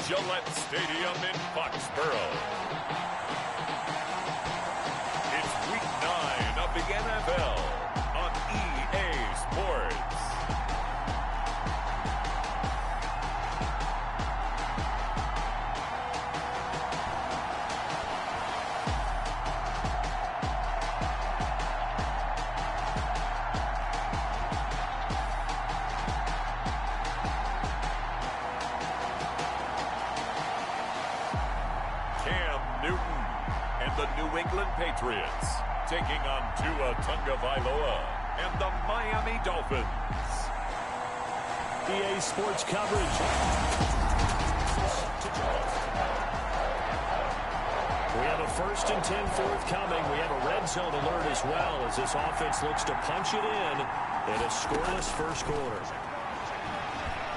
Gillette Stadium in Foxborough. It's Week 9 of the NFL on EA Sports. Patriots taking on Tua Tagovailoa and the Miami Dolphins. EA Sports coverage. We have a 1st and 10 forthcoming. We have a red zone alert as well as this offense looks to punch it in a scoreless first quarter.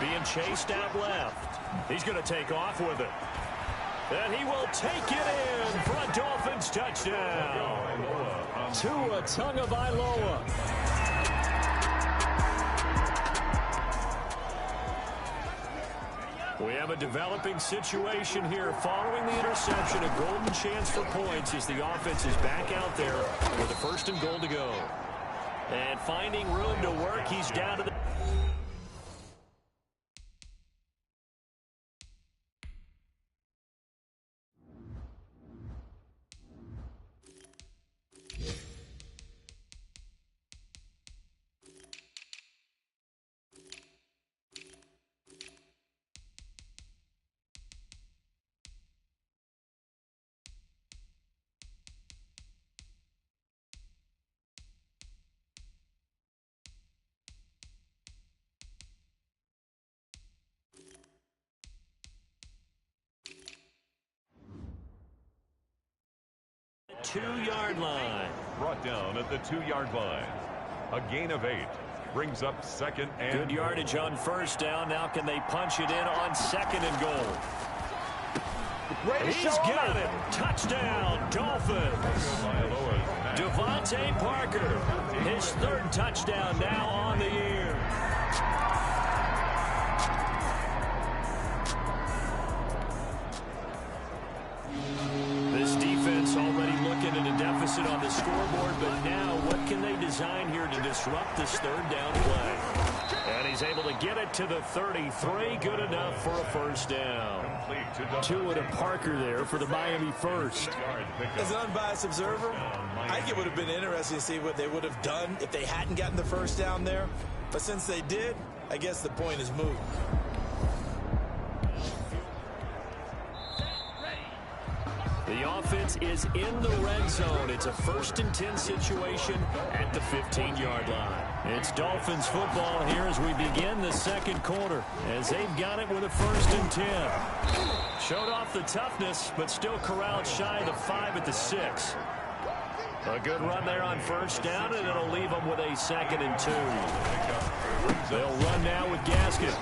Being chased out left. He's going to take off with it. And he will take it in for a Dolphins touchdown. Tua Tagovailoa. We have a developing situation here. Following the interception, a golden chance for points as the offense is back out there with a 1st and goal to go. And finding room to work, he's down to the... Two-yard line. Brought down at the 2-yard line. A gain of 8 brings up 2nd and good yardage on 1st down. Now can they punch it in on 2nd and goal? He's got it. Touchdown, Dolphins. Devontae Parker, his 3rd touchdown now on the year. Already looking at a deficit on the scoreboard, but now what can they design here to disrupt this 3rd down play? And he's able to get it to the 33. Good enough for a 1st down. Tua to Parker there for the Miami 1st. As an unbiased observer, I think it would have been interesting to see what they would have done if they hadn't gotten the 1st down there. But since they did, I guess the point is moot. The offense is in the red zone. It's a 1st and 10 situation at the 15-yard line. It's Dolphins football here as we begin the 2nd quarter, as they've got it with a 1st and 10. Showed off the toughness, but still corralled shy of the 5 at the 6. A good run there on 1st down, and it'll leave them with a 2nd and 2. They'll run now with Gaskin.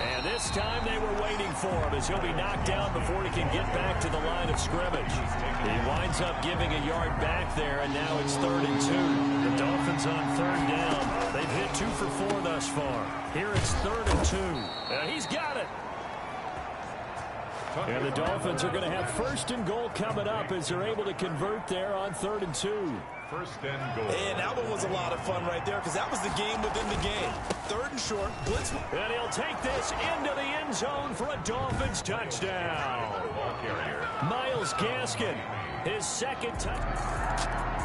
And this time they were waiting for him as he'll be knocked down before he can get back to the line of scrimmage. He winds up giving a yard back there, and now it's 3rd and 2. The Dolphins on 3rd down. They've hit 2 for 4 thus far. Here it's 3rd and 2. And he's got it. And the Dolphins are going to have 1st and goal coming up as they're able to convert there on 3rd and 2. 1st and goal. And that one was a lot of fun right there because that was the game within the game. 3rd and short, blitz. And he'll take this into the end zone for a Dolphins touchdown. Myles Gaskin, his 2nd touchdown.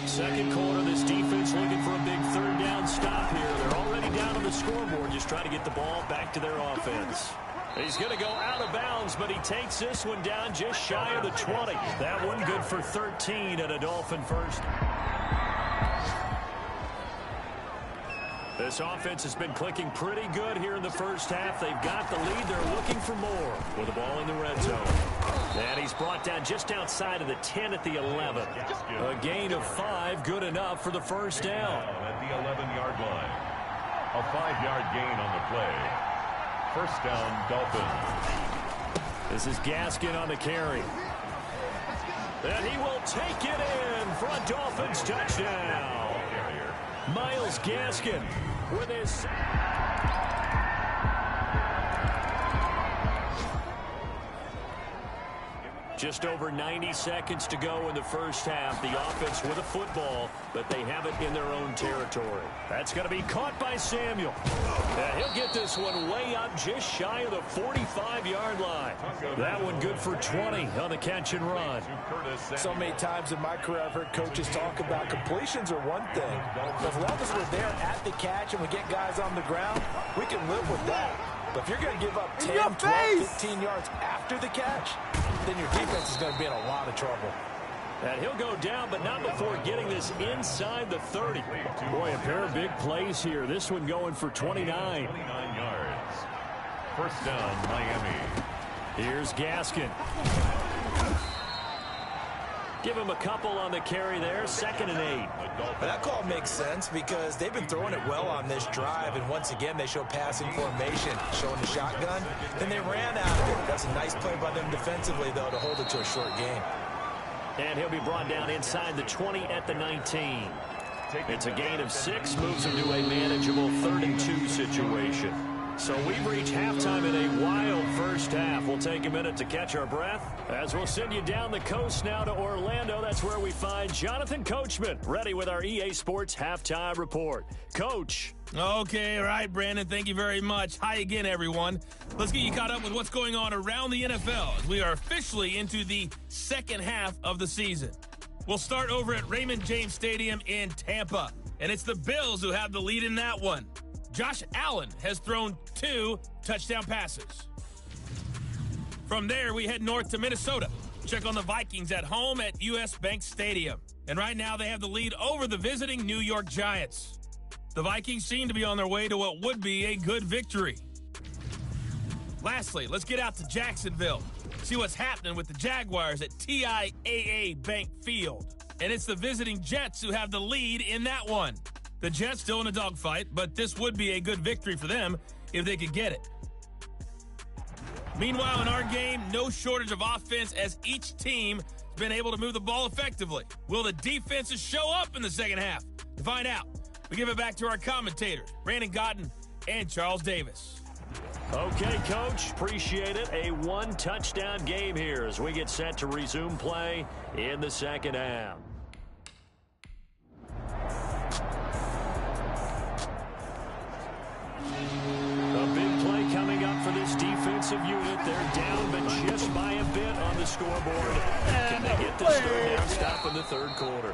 Second quarter, this defense looking for a big 3rd down stop here. They're already down on the scoreboard, just trying to get the ball back to their offense. He's going to go out of bounds, but he takes this one down just shy of the 20. That one good for 13 and a Dolphin 1st. This offense has been clicking pretty good here in the 1st half. They've got the lead. They're looking for more with the ball in the red zone. And he's brought down just outside of the 10 at the 11. A gain of 5, good enough for the 1st down. At the 11-yard line. A 5-yard gain on the play. 1st down, Dolphins. This is Gaskin on the carry. And he will take it in for a Dolphins touchdown. Myles Gaskin with his... Just over 90 seconds to go in the first half. The offense with a football, but they have it in their own territory. That's going to be caught by Samuel. And he'll get this one way up just shy of the 45-yard line. That one good for 20 on the catch and run. So many times in my career I've heard coaches talk about completions are one thing. But as long as we're there at the catch and we get guys on the ground, we can live with that. But if you're going to give up 10, 12, 15 yards after the catch, then your defense is going to be in a lot of trouble. And he'll go down, but not before getting this inside the 30. Boy, a pair of big plays here. This one going for 29. 29 yards. First down, Miami. Here's Gaskin. Give him a couple on the carry there. 2nd and 8. But that call makes sense because they've been throwing it well on this drive, and once again they show passing formation, showing the shotgun. Then they ran out of it. That's a nice play by them defensively, though, to hold it to a short game. And he'll be brought down inside the 20 at the 19. It's a gain of 6, moves him to a manageable 3rd and 2 situation. So we've reached halftime in a wild first half. We'll take a minute to catch our breath as we'll send you down the coast now to Orlando. That's where we find Jonathan Coachman, ready with our EA Sports Halftime Report. Coach. Okay, all right, Brandon, thank you very much. Hi again, everyone. Let's get you caught up with what's going on around the NFL as we are officially into the second half of the season. We'll start over at Raymond James Stadium in Tampa, and it's the Bills who have the lead in that one. Josh Allen has thrown 2 touchdown passes. From there, we head north to Minnesota. Check on the Vikings at home at US Bank Stadium. And right now, they have the lead over the visiting New York Giants. The Vikings seem to be on their way to what would be a good victory. Lastly, let's get out to Jacksonville. See what's happening with the Jaguars at TIAA Bank Field. And it's the visiting Jets who have the lead in that one. The Jets still in a dogfight, but this would be a good victory for them if they could get it. Meanwhile, in our game, no shortage of offense as each team has been able to move the ball effectively. Will the defenses show up in the second half? To find out, we give it back to our commentators, Brandon Godden and Charles Davis. Okay, Coach, appreciate it. A 1-touchdown game here as we get set to resume play in the second half. A big play coming up for this defensive unit. They're down, but just by a bit on the scoreboard. Can they get this third down stop in the third quarter?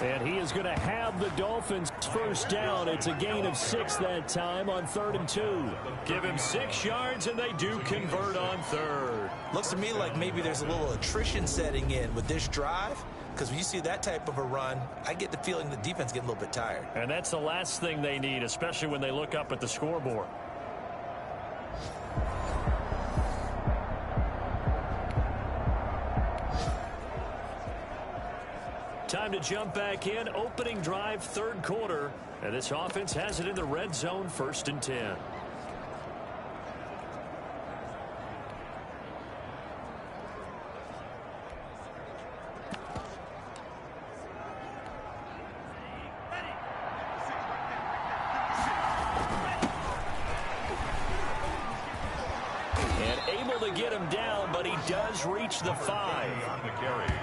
And he is going to have the Dolphins first down. It's a gain of 6 that time on 3rd and 2. Give him 6 yards, and they do convert on 3rd. Looks to me like maybe there's a little attrition setting in with this drive, because when you see that type of a run, I get the feeling the defense getting a little bit tired. And that's the last thing they need, especially when they look up at the scoreboard. Time to jump back in. Opening drive, 3rd quarter. And this offense has it in the red zone, 1st and 10. Get him down, but he does reach the 5.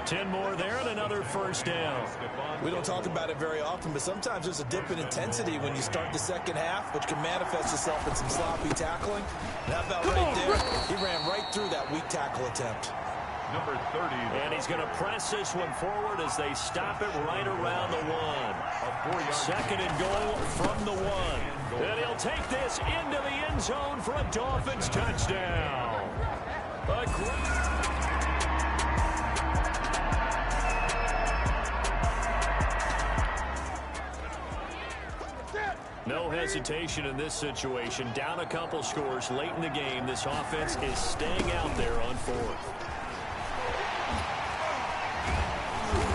10 more there and another first down. We don't talk about it very often, but sometimes there's a dip in intensity when you start the second half, which can manifest itself in some sloppy tackling. And that about right there, he ran right through that weak tackle attempt. Number 30. And he's going to press this one forward as they stop it right around the 1. 2nd and goal from the 1. And he'll take this into the end zone for a Dolphins touchdown. No hesitation in this situation. Down a couple scores late in the game. This offense is staying out there on 4th.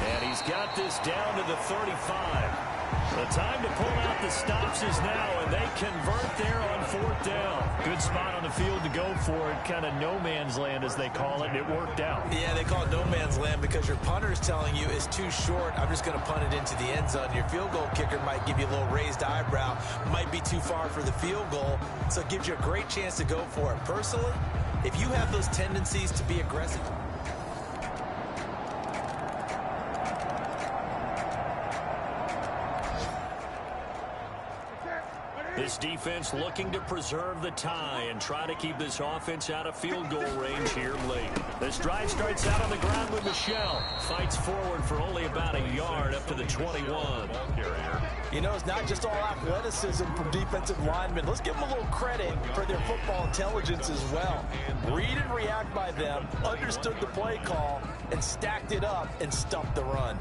And he's got this down to the 35. The time to pull out the stops is now, and they convert there on 4th down. Good spot on the field to go for it. Kind of no man's land, as they call it, and it worked out. Yeah, they call it no man's land because your punter is telling you it's too short. I'm just going to punt it into the end zone. Your field goal kicker might give you a little raised eyebrow. Might be too far for the field goal, so it gives you a great chance to go for it. Personally, if you have those tendencies to be aggressive, this defense looking to preserve the tie and try to keep this offense out of field goal range here late. This drive starts out on the ground with Michel. Fights forward for only about a yard up to the 21. you know, it's not just all athleticism from defensive linemen. Let's give them a little credit for their football intelligence as well. Read and react by them, understood the play call, and stacked it up and stuffed the run.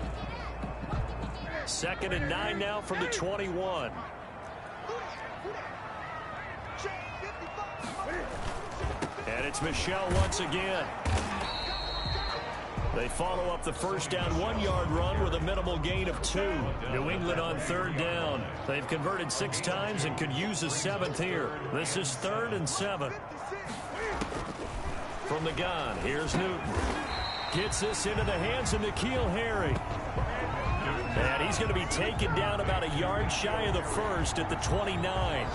2nd and 9 now from the 21. And it's Michel once again. They follow up the first down 1-yard run with a minimal gain of 2. New England on 3rd down. They've converted 6 times and could use a 7th here. This is 3rd and 7. From the gun, here's Newton. Gets this into the hands of N'Keal Harry. And he's going to be taken down about a yard shy of the first at the 29.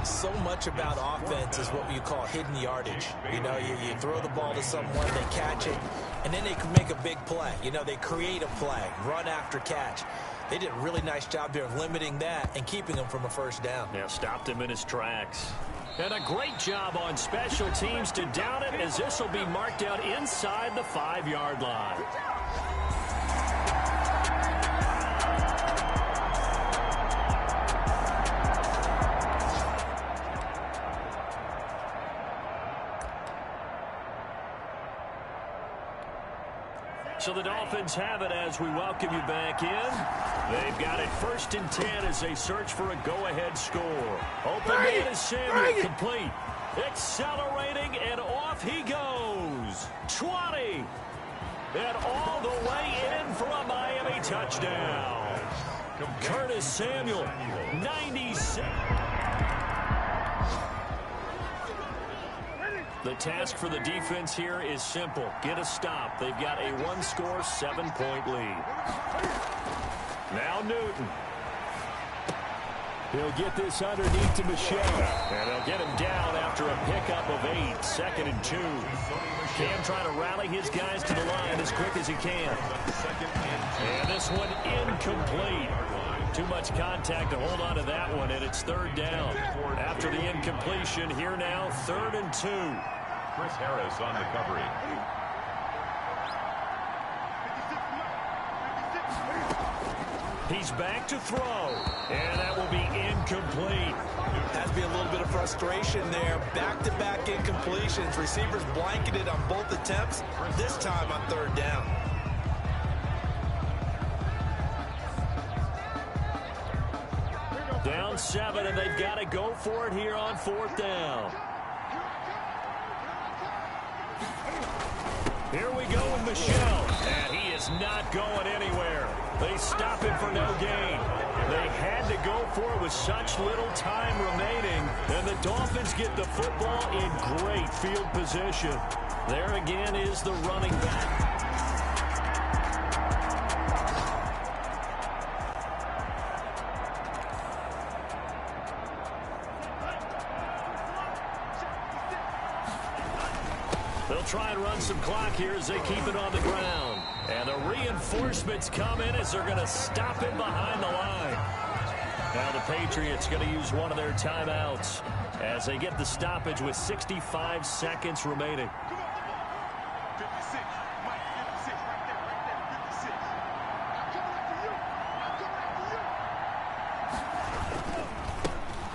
So much about offense is what you call hidden yardage. You know, you throw the ball to someone, they catch it, and then they can make a big play. You know, they create a play, run after catch. They did a really nice job there of limiting that and keeping him from a first down. Yeah, stopped him in his tracks. And a great job on special teams to down it, as this will be marked out inside the 5-yard line. So the Dolphins have it as we welcome you back in. They've got it 1st and 10 as they search for a go-ahead score. Open man is Samuel, complete. Accelerating, and off he goes. 20. And all the way in for a Miami touchdown. Curtis Samuel, 96. The task for the defense here is simple. Get a stop. They've got a 1-score, 7-point lead. Now Newton. He'll get this underneath to Michel. And they'll get him down after a pickup of 8. 2nd and 2. Cam trying to rally his guys to the line as quick as he can. And this one incomplete. Too much contact to hold on to that one, and it's 3rd down. After the incompletion, here now, 3rd and 2. Chris Harris on the covering. He's back to throw, and that will be incomplete. Has to be a little bit of frustration there. Back-to-back incompletions. Receivers blanketed on both attempts, this time on 3rd down. Down 7, and they've got to go for it here on 4th down. Here we go with Michel, and he is not going anywhere. They stop him for no gain. They had to go for it with such little time remaining, and the Dolphins get the football in great field position. There again is the running back. They'll try and run some clock here as they keep it on the ground. And the reinforcements come in as they're going to stop him behind the line. Now the Patriots going to use one of their timeouts as they get the stoppage with 65 seconds remaining.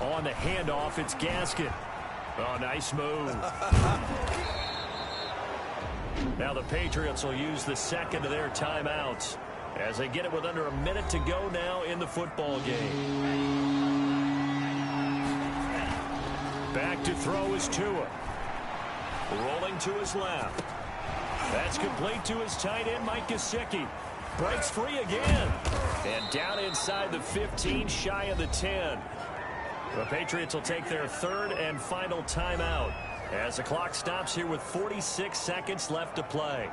On the handoff, it's Gaskin. Oh, nice move. Now the Patriots will use the 2nd of their timeouts as they get it with under a minute to go now in the football game. Back to throw is Tua. Rolling to his left. That's complete to his tight end, Mike Gesicki. Breaks free again. And down inside the 15, shy of the 10. The Patriots will take their third and final timeout as the clock stops here with 46 seconds left to play.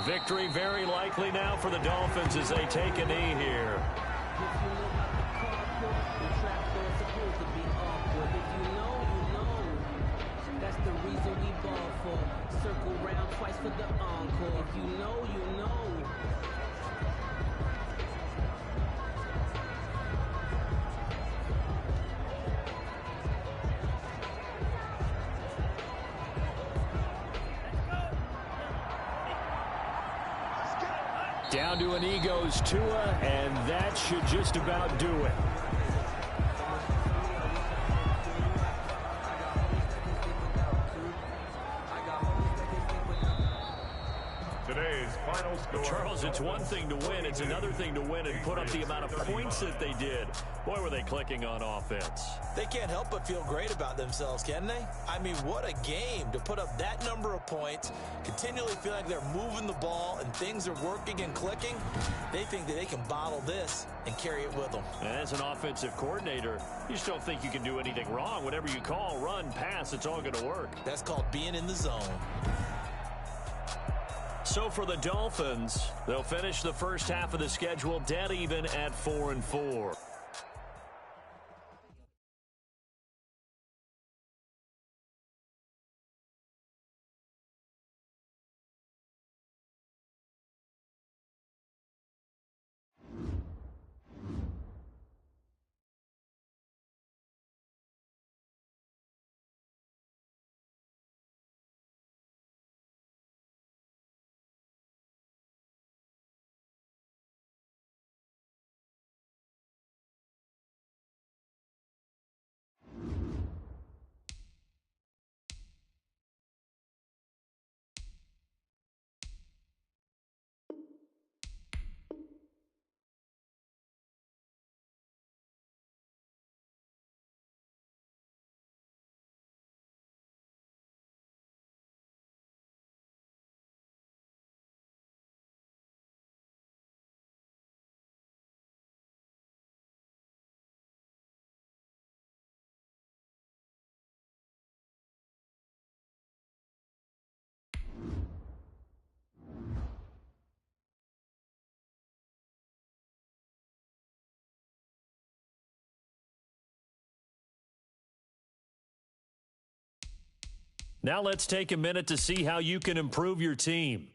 Victory very likely now for the Dolphins as they take a knee here. That's the reason we ball for. Circle round twice for the encore. If you know, you know. Down to an knee goes Tua, and that should just about do it. Today's final score. Charles, it's one thing to win. It's another thing to win and put up the amount of points that they did. Boy, were they clicking on offense. They can't help but feel great about themselves, can they? I mean, what a game to put up that number of points, continually feel like they're moving the ball and things are working and clicking. They think that they can bottle this and carry it with them. And as an offensive coordinator, you just don't think you can do anything wrong. Whatever you call, run, pass, it's all going to work. That's called being in the zone. So for the Dolphins, they'll finish the first half of the schedule dead even at 4-4. Now let's take a minute to see how you can improve your team.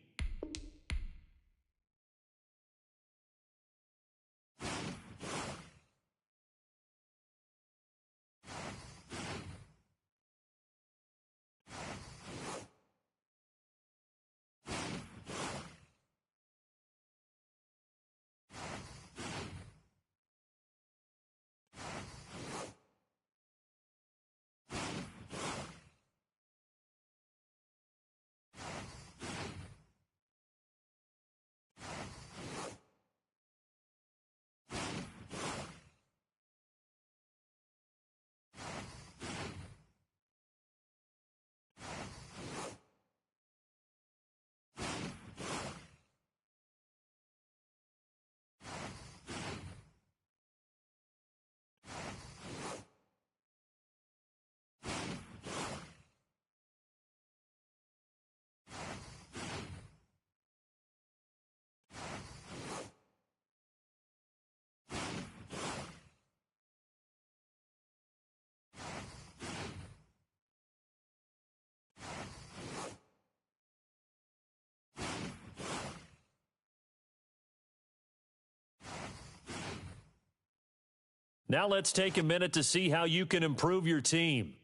Now let's take a minute to see how you can improve your team.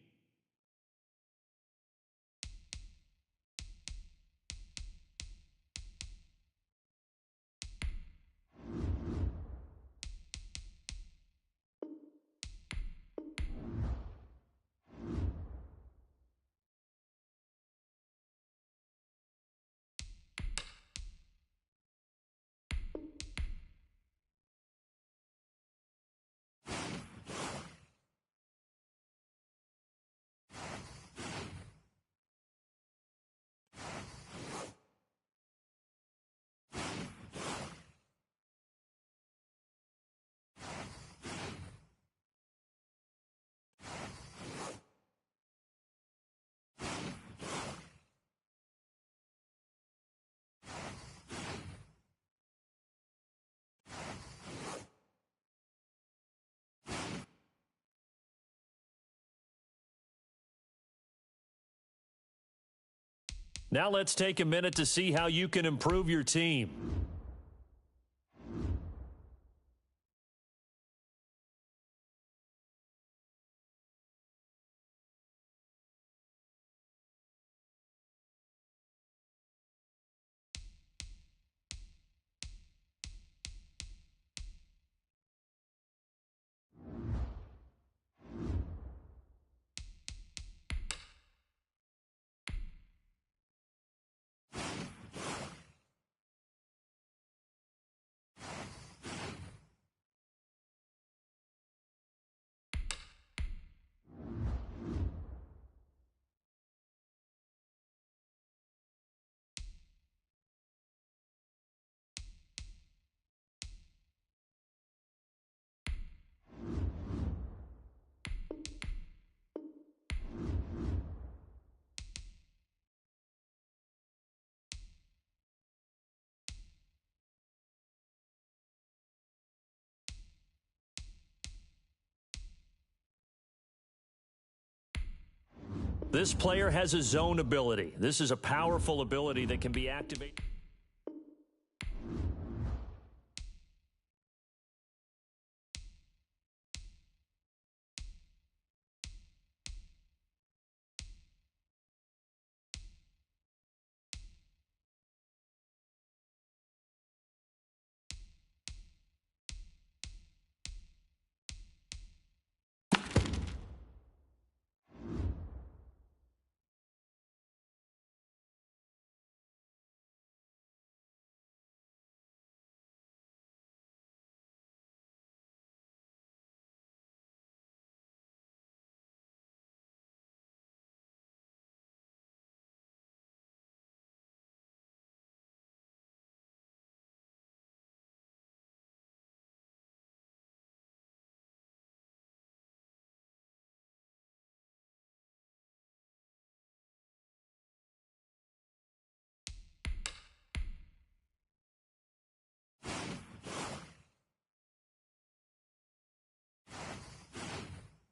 Now let's take a minute to see how you can improve your team. This player has a zone ability. This is a powerful ability that can be activated.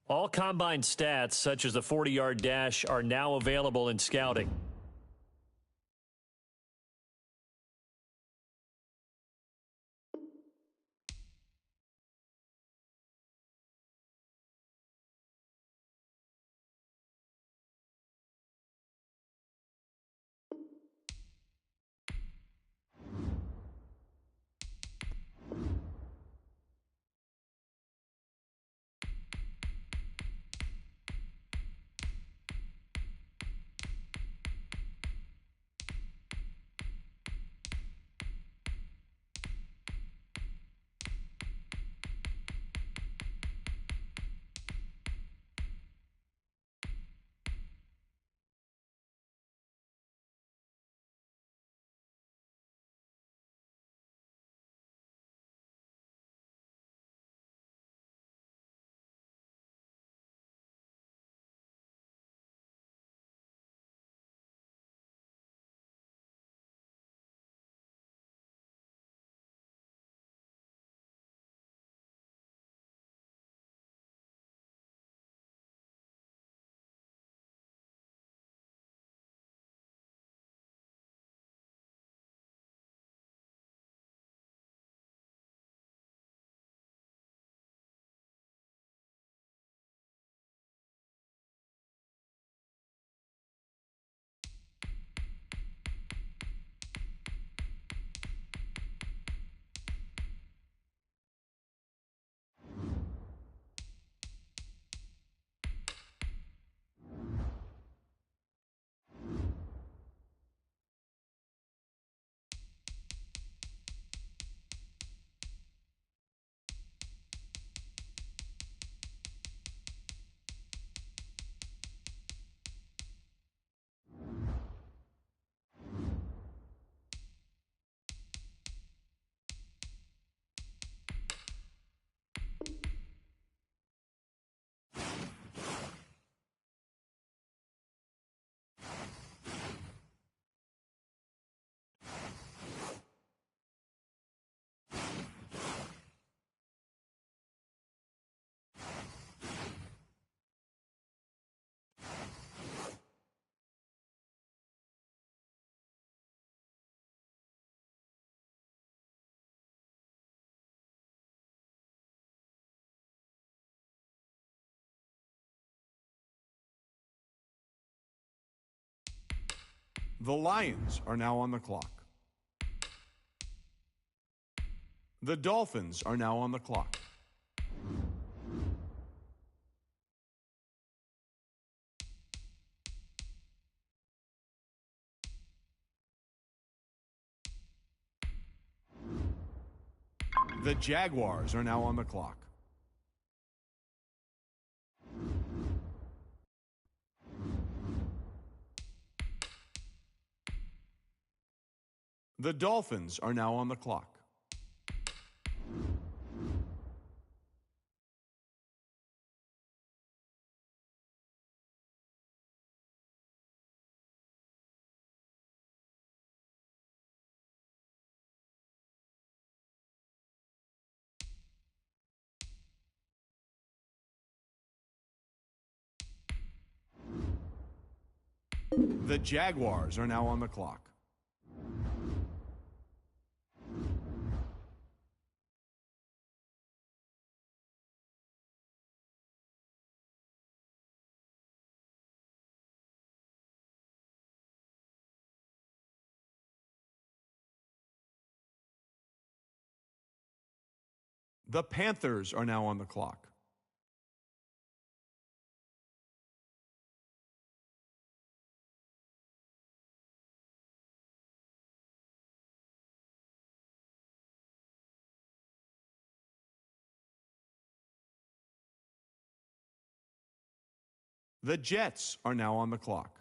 All combine stats, such as the 40-yard dash, are now available in scouting. The Lions are now on the clock. The Dolphins are now on the clock. The Jaguars are now on the clock. The Dolphins are now on the clock. The Jaguars are now on the clock. The Panthers are now on the clock. The Jets are now on the clock.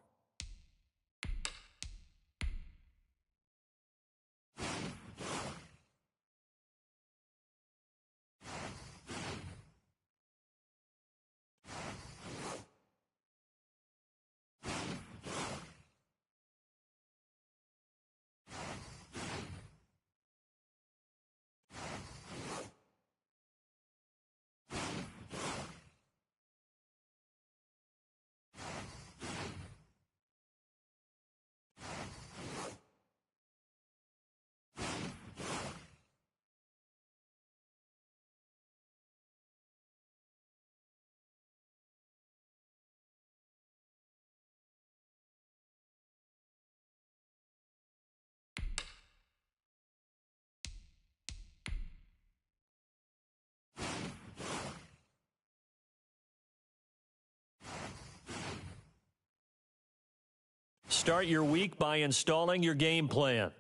Start your week by installing your game plan.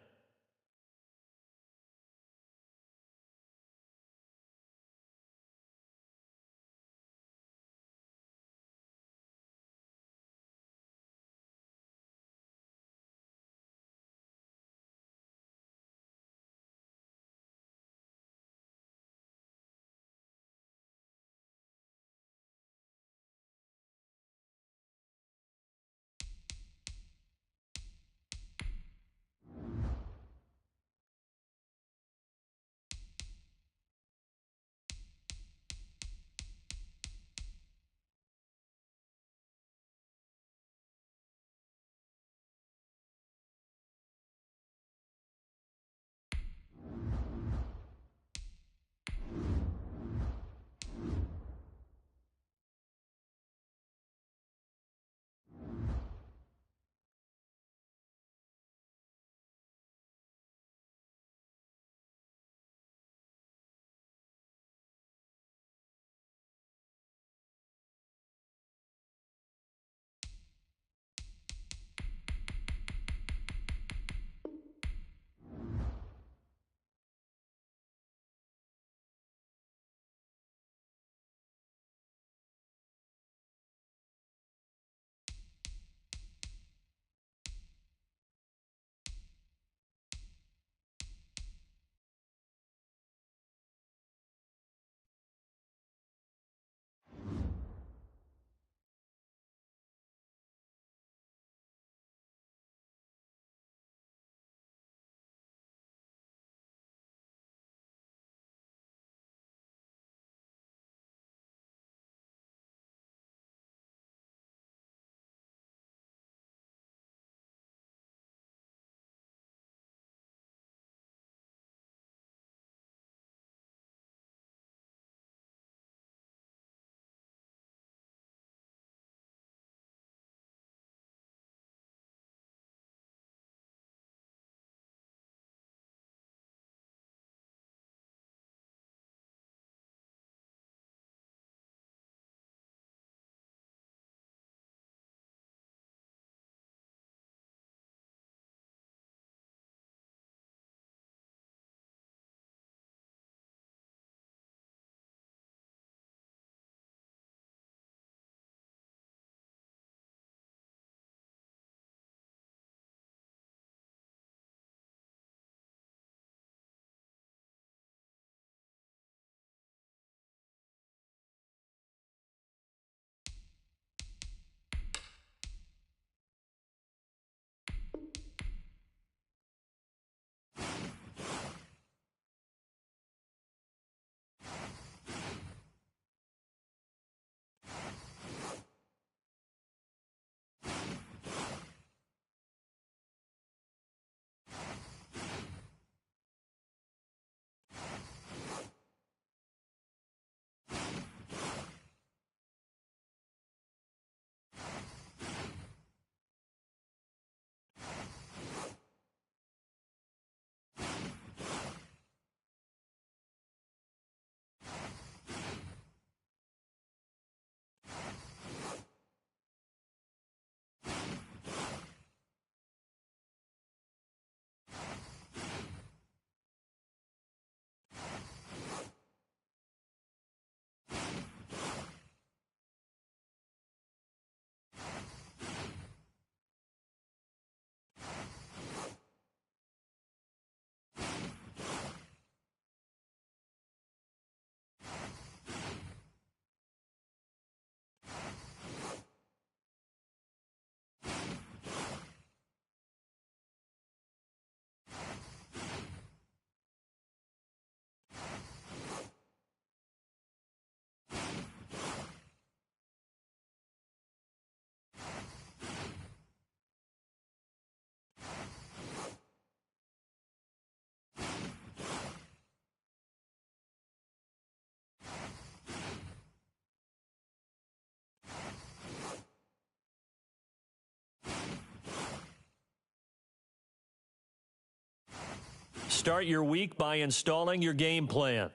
Start your week by installing your game plan.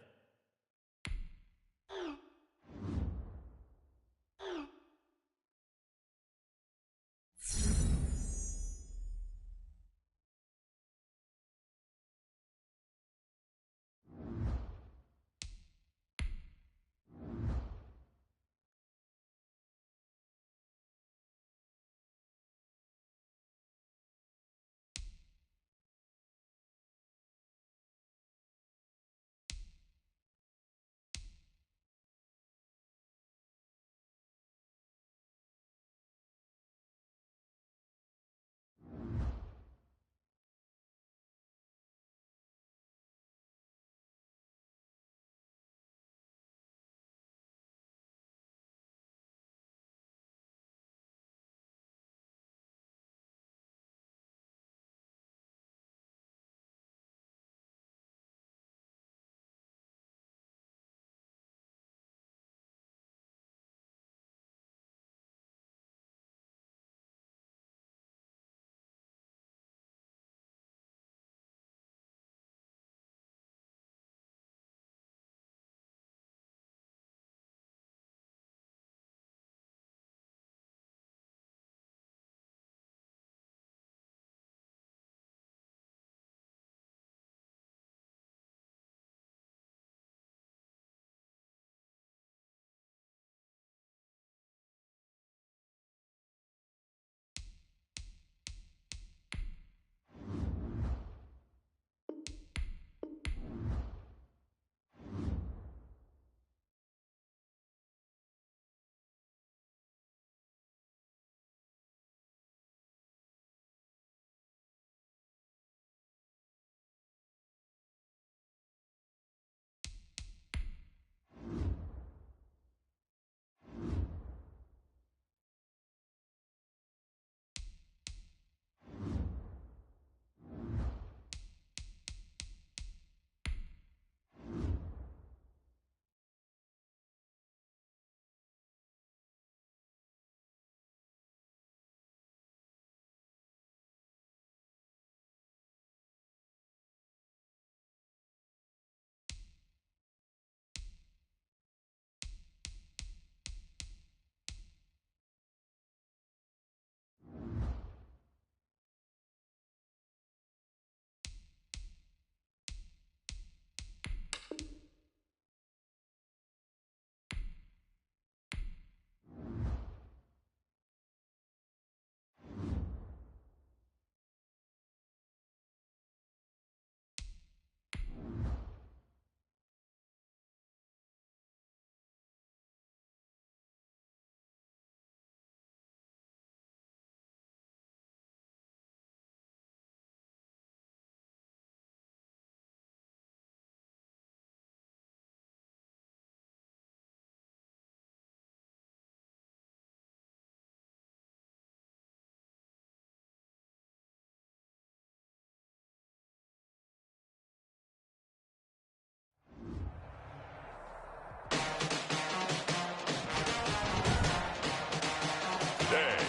Today,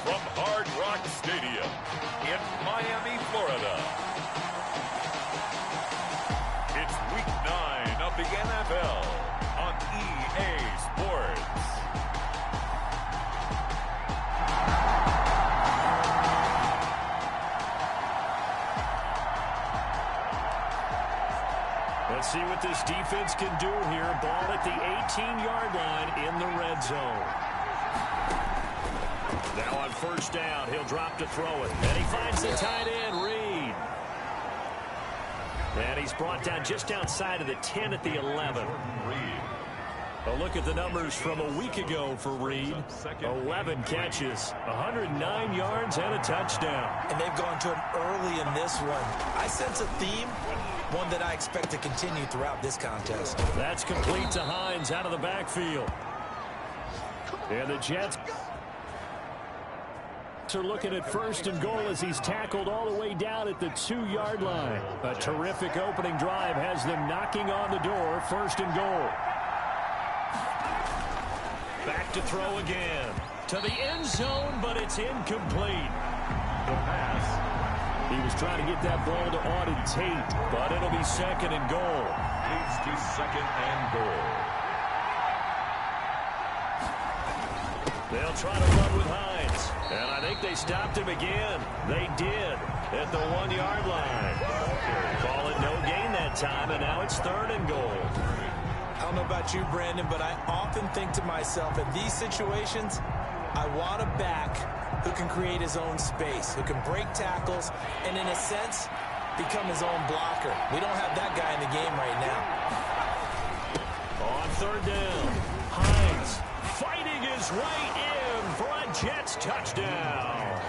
from Hard Rock Stadium in Miami, Florida, it's Week 9 of the NFL on EA Sports. Let's see what this defense can do here. Ball at the 18-yard line in the red zone. Now on first down, he'll drop to throw it. And he finds the tight end, Reed. And he's brought down just outside of the 10 at the 11. A look at the numbers from a week ago for Reed. 11 catches, 109 yards, and a touchdown. And they've gone to him early in this one. I sense a theme, one that I expect to continue throughout this contest. That's complete to Hines out of the backfield. And the Jets are looking at first and goal as he's tackled all the way down at the 2-yard line. A terrific opening drive has them knocking on the door. First and goal. Back to throw again. To the end zone, but it's incomplete. The pass He was trying to get that ball to Auden Tate, but it'll be second and goal. Leads to second and goal. They'll try to run with Hines. And I think they stopped him again. They did at the 1-yard line. Call it no gain that time, and now it's third and goal. I don't know about you, Brandon, but I often think to myself, in these situations, I want a back who can create his own space, who can break tackles, and in a sense, become his own blocker. We don't have that guy in the game right now. On third down, Hines fighting his way in for a Jets touchdown.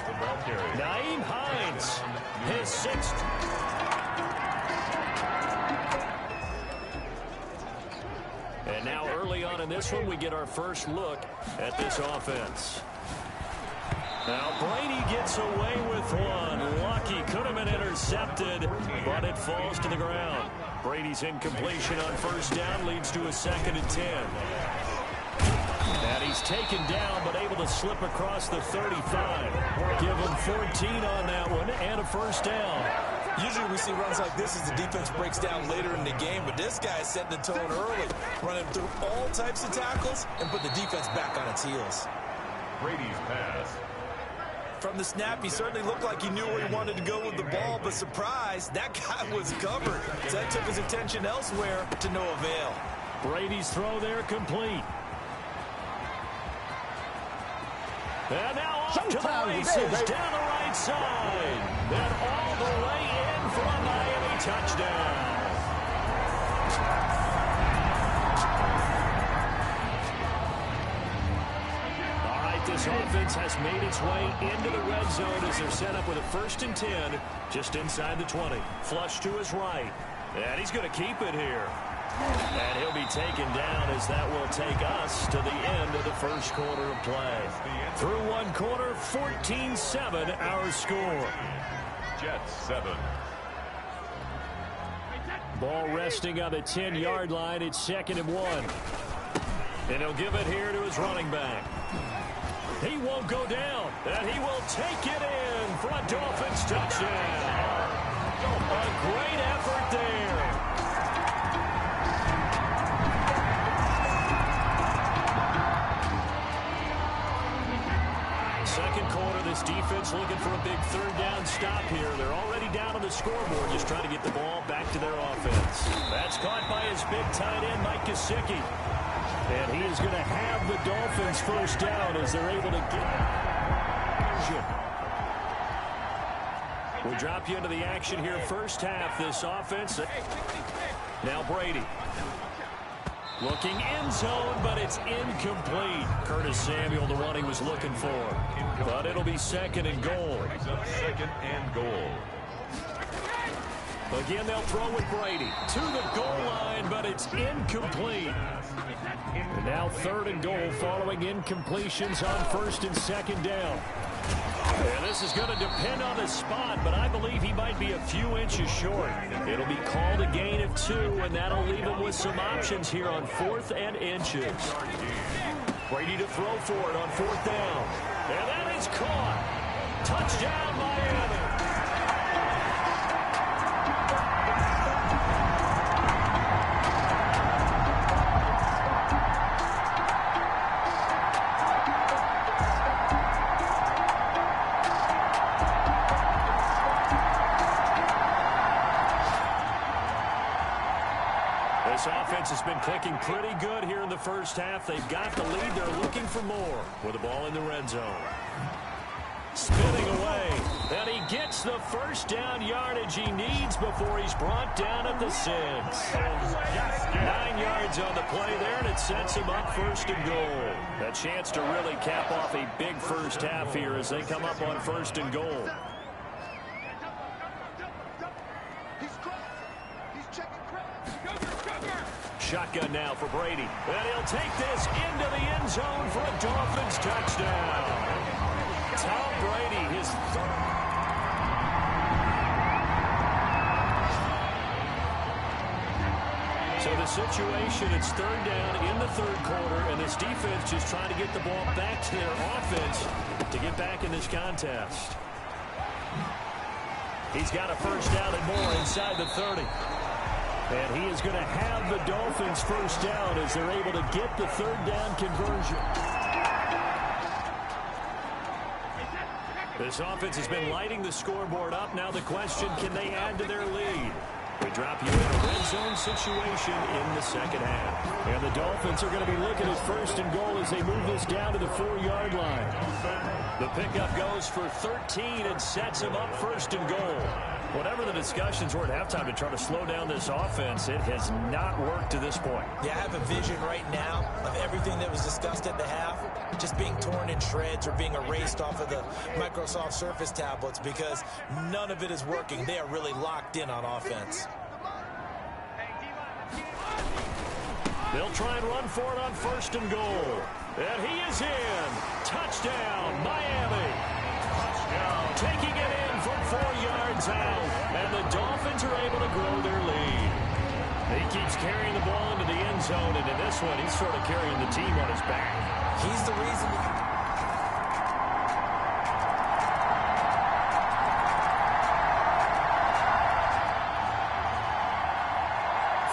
Nyheim Hines, his 6th. And now early on in this one, we get our first look at this offense. Now Brady gets away with one. Lucky, could have been intercepted, but it falls to the ground. Brady's incompletion on first down leads to a 2nd and 10. And he's taken down, but able to slip across the 35. Give him 14 on that one and a first down. Usually we see runs like this as the defense breaks down later in the game, but this guy is setting the tone early, running through all types of tackles and put the defense back on its heels. Brady's pass. From the snap, he certainly looked like he knew where he wanted to go with the ball, but surprise, that guy was covered. So that took his attention elsewhere to no avail. Brady's throw there complete. And now off to the races down the right side. Then all the way in for a Miami touchdown. All right, this offense has made its way into the red zone as they're set up with a 1st and 10 just inside the 20. Flush to his right. And he's going to keep it here. And he'll be taken down as that will take us to the end of the first quarter of play. Through one quarter, 14-7 our score. Jets 7. Ball resting on the 10-yard line. It's 2nd and 1. And he'll give it here to his running back. He won't go down. And he will take it in for a Dolphins touchdown. A great effort there. Second quarter, this defense looking for a big third down stop here. They're already down on the scoreboard, just trying to get the ball back to their offense. That's caught by his big tight end, Mike Gesicki. And he is going to have the Dolphins first down as they're able to get. We drop you into the action here first half. This offense. Now Brady. Looking end zone, but it's incomplete. Curtis Samuel, the one he was looking for. But it'll be 2nd and goal. 2nd and goal. Again, they'll throw with Brady to the goal line, but it's incomplete. And now 3rd and goal following incompletions on 1st and 2nd down. And this is going to depend on the spot, but I believe he might be a few inches short. It'll be called a gain of 2, and that'll leave him with some options here on 4th and inches. Brady to throw for it on 4th down. And that is caught. Touchdown, Miami. This offense has been clicking pretty good here in the first half. They've got the lead. They're looking for more with the ball in the red zone. Spinning away. And he gets the first down yardage he needs before he's brought down at the 6. 9 yards on the play there, and it sets him up 1st and goal. A chance to really cap off a big first half here as they come up on 1st and goal. Shotgun now for Brady. And he'll take this into the end zone for a Dolphins touchdown. Tom Brady, his So the situation, it's 3rd down in the 3rd quarter, and this defense just trying to get the ball back to their offense to get back in this contest. He's got a first down and more inside the 30. And he is going to have the Dolphins first down as they're able to get the third down conversion. This offense has been lighting the scoreboard up. Now the question, can they add to their lead? We drop you in a red zone situation in the second half. And the Dolphins are going to be looking at first and goal as they move this down to the 4-yard line. The pickup goes for 13 and sets them up first and goal. Whatever the discussions were at halftime to try to slow down this offense, it has not worked to this point. Yeah, I have a vision right now of everything that was discussed at the half just being torn in shreds or being erased off of the Microsoft Surface tablets because none of it is working. They are really locked in on offense. They'll try and run for it on first and goal. And he is in. Touchdown, Miami. Touchdown. Taking it in from 4 yards out. And the Dolphins are able to grow their lead. He keeps carrying the ball into the end zone. And in this one, he's sort of carrying the team on his back. He's the reason.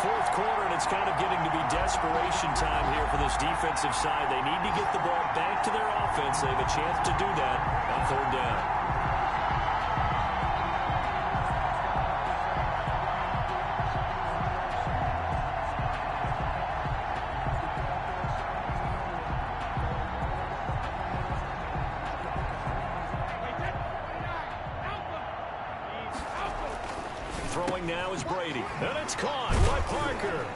Fourth quarter, and it's kind of getting to be desperation time here for this defensive side. They need to get the ball back to their offense. They have a chance to do that on third down. Throwing now is Brady. And it's caught by Parker.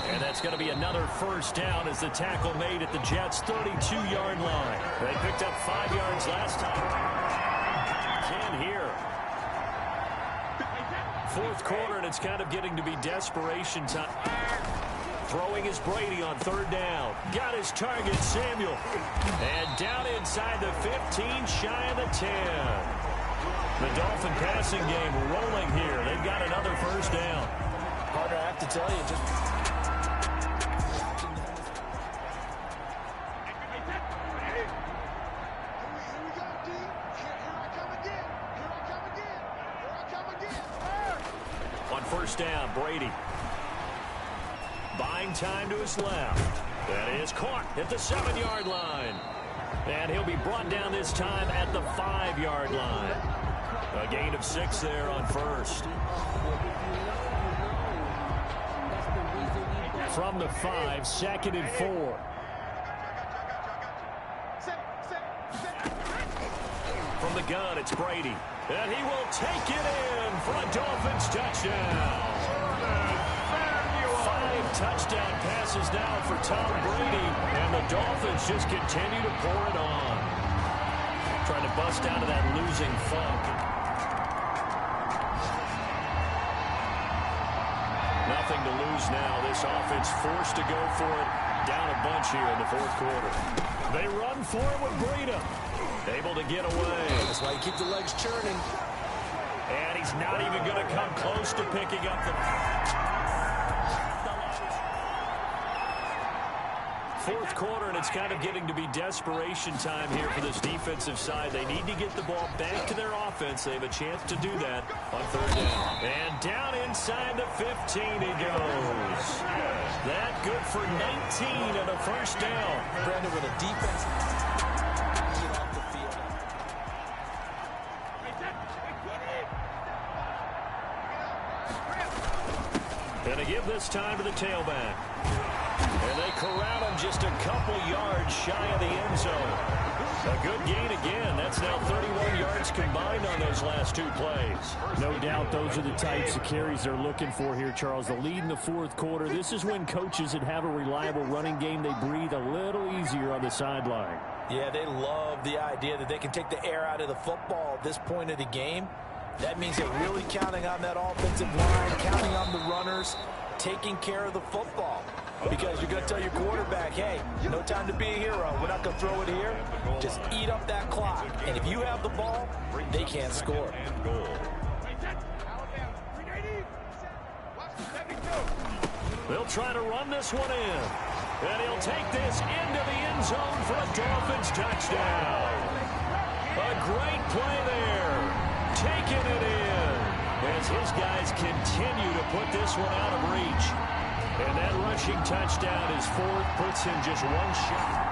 And that's going to be another first down as the tackle made at the Jets' 32-yard line. They picked up 5 yards last time. 10 here. Fourth quarter, and it's kind of getting to be desperation time. Throwing is Brady on third down. Got his target, Samuel. And down inside the 15, shy of the 10. The Dolphin passing game rolling here. They've got another first down. Partner, I have to tell you, On first down, Brady. Buying time to his left. That is caught at the 7-yard line. And he'll be brought down this time at the 5-yard line. A gain of 6 there on first. From the 5, 2nd and 4. From the gun, it's Brady. And he will take it in for a Dolphins touchdown. 5 touchdown passes now for Tom Brady. And the Dolphins just continue to pour it on. Trying to bust out of that losing funk. Nothing to lose now. This offense forced to go for it. Down a bunch here in the fourth quarter. They run for it with Breida. Able to get away. That's why you keep the legs churning. And he's not even going to come close to picking up the... Fourth quarter, and it's kind of getting to be desperation time here for this defensive side. They need to get the ball back to their offense. They have a chance to do that on third down. And down inside the 15 he goes. That good for 19 and a first down. Brandon, with a defense get off the field. And they give this time to the tailback. And they corral him just a couple yards shy of the end zone. A good gain again. That's now 31 yards combined on those last 2 plays. No doubt those are the types of carries they're looking for here, Charles. The lead in the fourth quarter. This is when coaches that have a reliable running game, they breathe a little easier on the sideline. Yeah, they love the idea that they can take the air out of the football at this point of the game. That means they're really counting on that offensive line, counting on the runners, taking care of the football. Because you're going to tell your quarterback, hey, no time to be a hero. We're not going to throw it here. Just eat up that clock. And if you have the ball, they can't score. They'll try to run this one in. And he'll take this into the end zone for a Dolphins touchdown. A great play there. Taking it in. as his guys continue to put this one out of reach. And that rushing touchdown is fourth, puts him just one shot.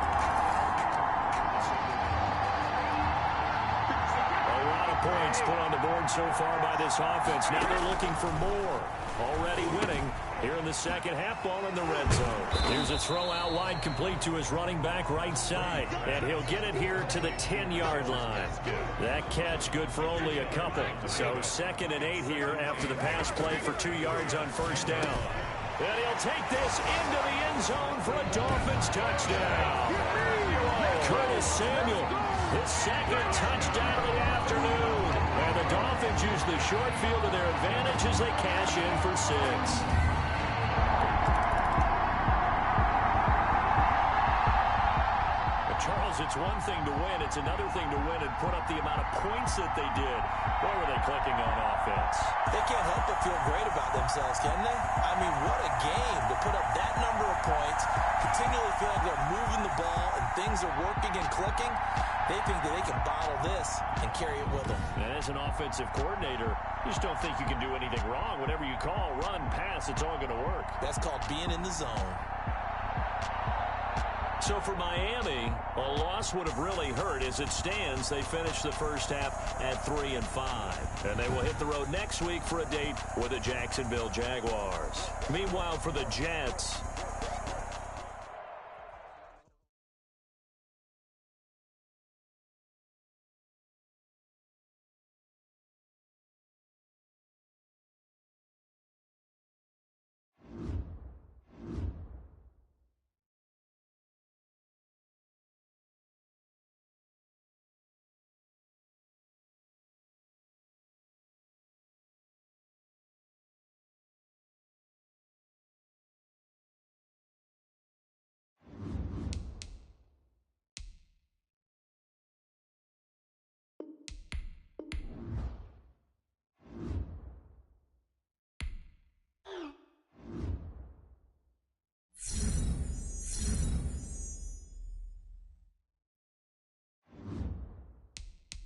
A lot of points put on the board so far by this offense. Now they're looking for more. Already winning here in the second half, ball in the red zone. Here's a throw out wide, complete to his running back right side. And he'll get it here to the 10-yard line. That catch good for only a couple. So 2nd and 8 here after the pass play for 2 yards on first down. And he'll take this into the end zone for a Dolphins touchdown. Curtis Samuel, his 2nd touchdown of the afternoon. And the Dolphins use the short field to their advantage as they cash in for 6. Charles, it's one thing to win. It's another thing to win and put up the amount of points that they did. Boy, were they clicking on offense. They can't help but feel great about themselves, can they? I mean, what a game to put up that number of points, continually feel like they're moving the ball and things are working and clicking. They think that they can bottle this and carry it with them. And as an offensive coordinator, you just don't think you can do anything wrong. Whatever you call, run, pass, it's all going to work. That's called being in the zone. So for Miami, a loss would have really hurt. As it stands, they finished the first half at 3-5. And they will hit the road next week for a date with the Jacksonville Jaguars. Meanwhile, for the Jets,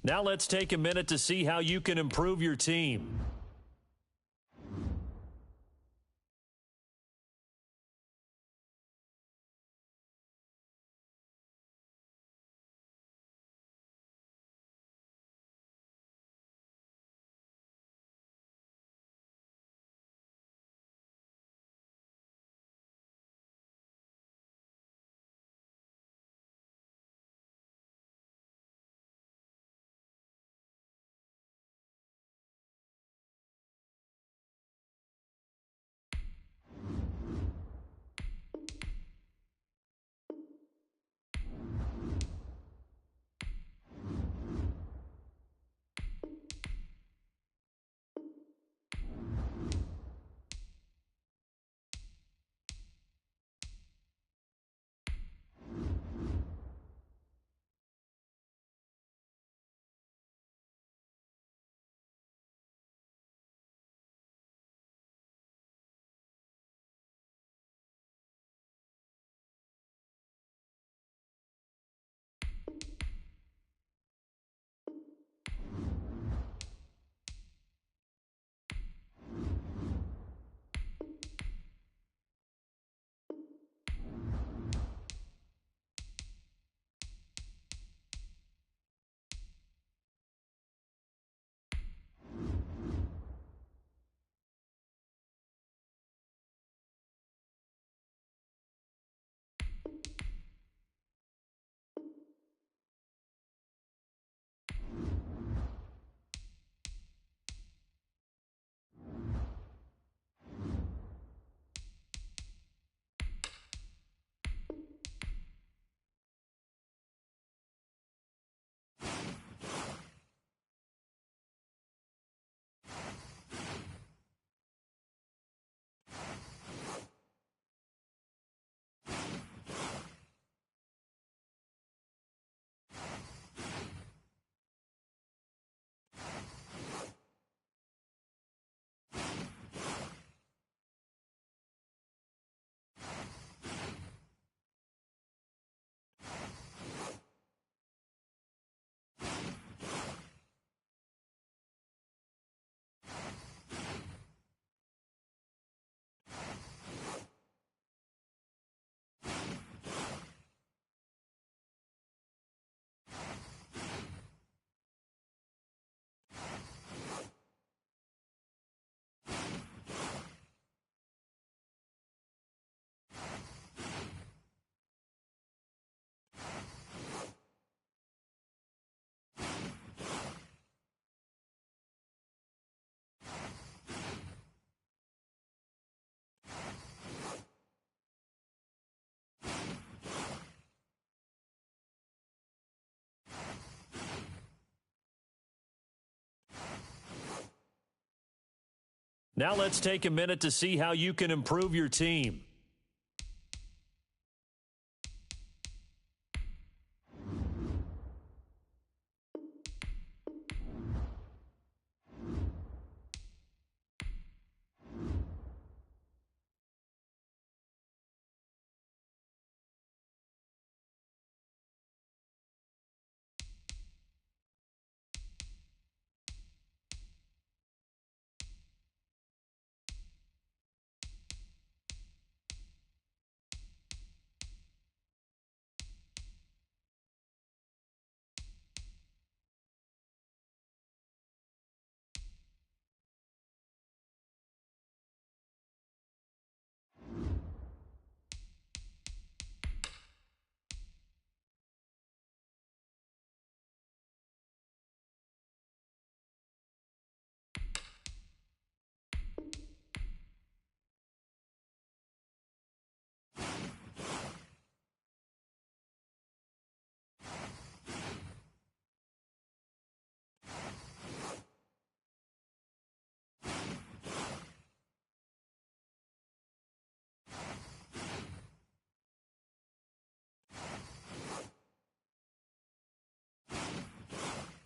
now let's take a minute to see how you can improve your team. Now let's take a minute to see how you can improve your team.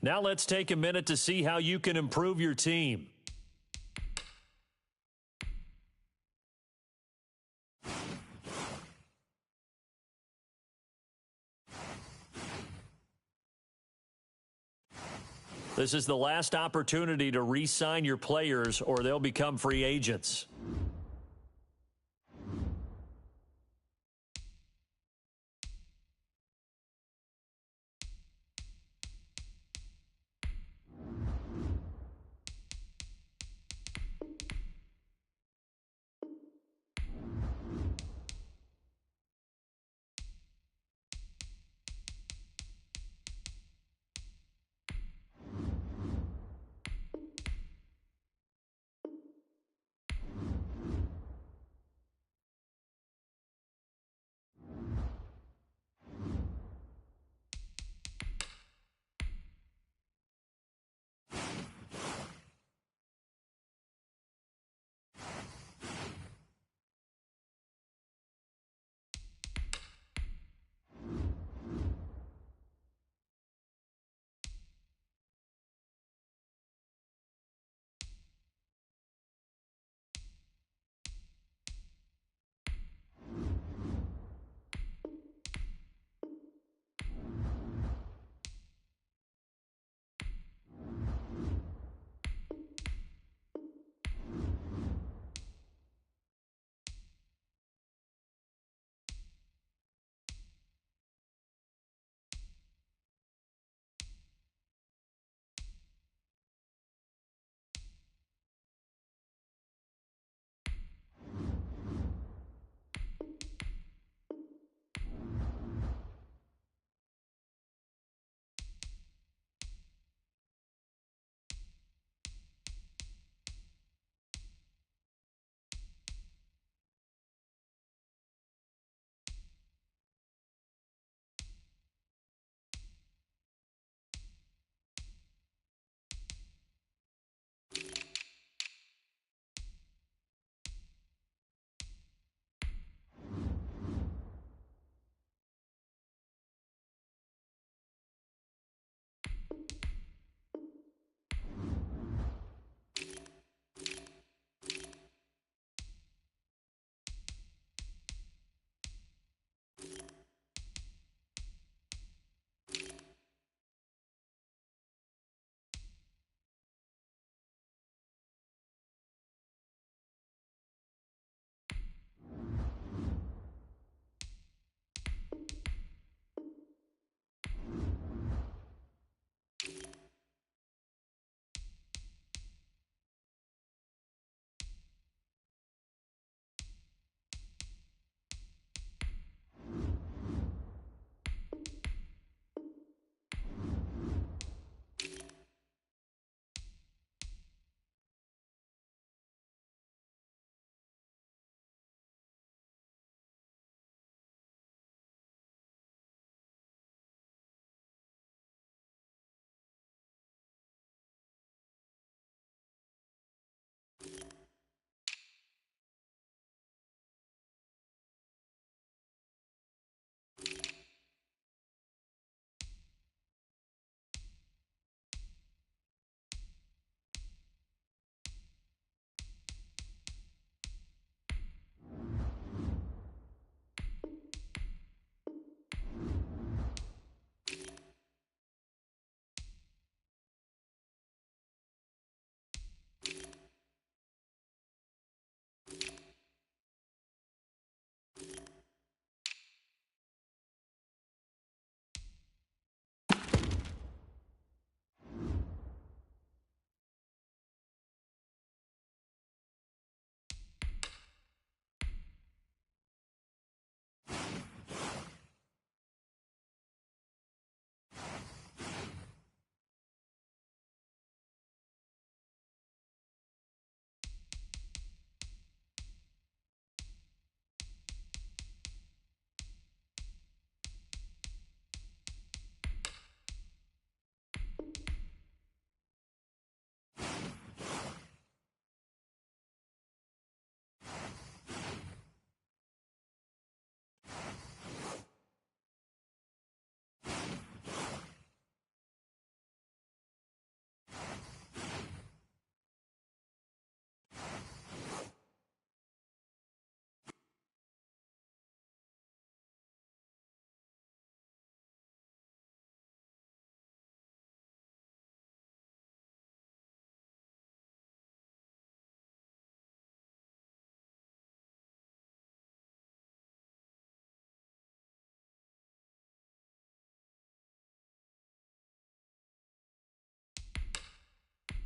Now let's take a minute to see how you can improve your team. This is the last opportunity to re-sign your players or they'll become free agents.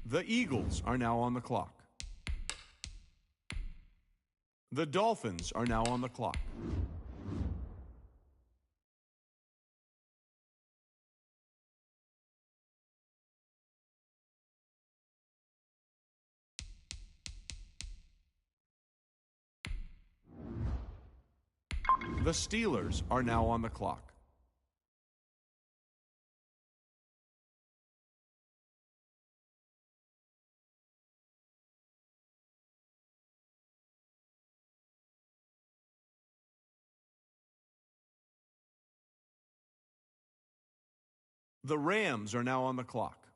The Eagles are now on the clock. The Dolphins are now on the clock. The Steelers are now on the clock. The Rams are now on the clock.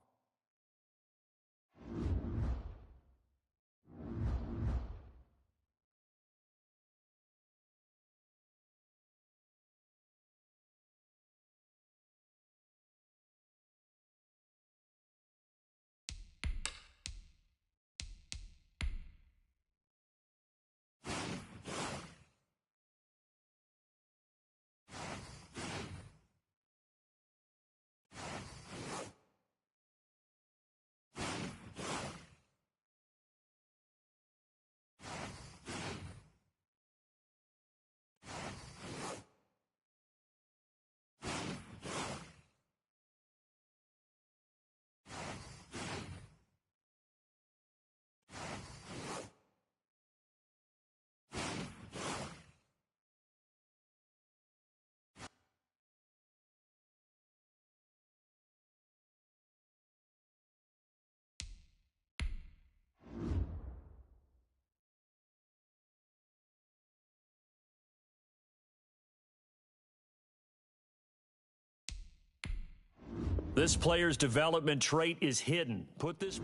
This player's development trait is hidden. Put this...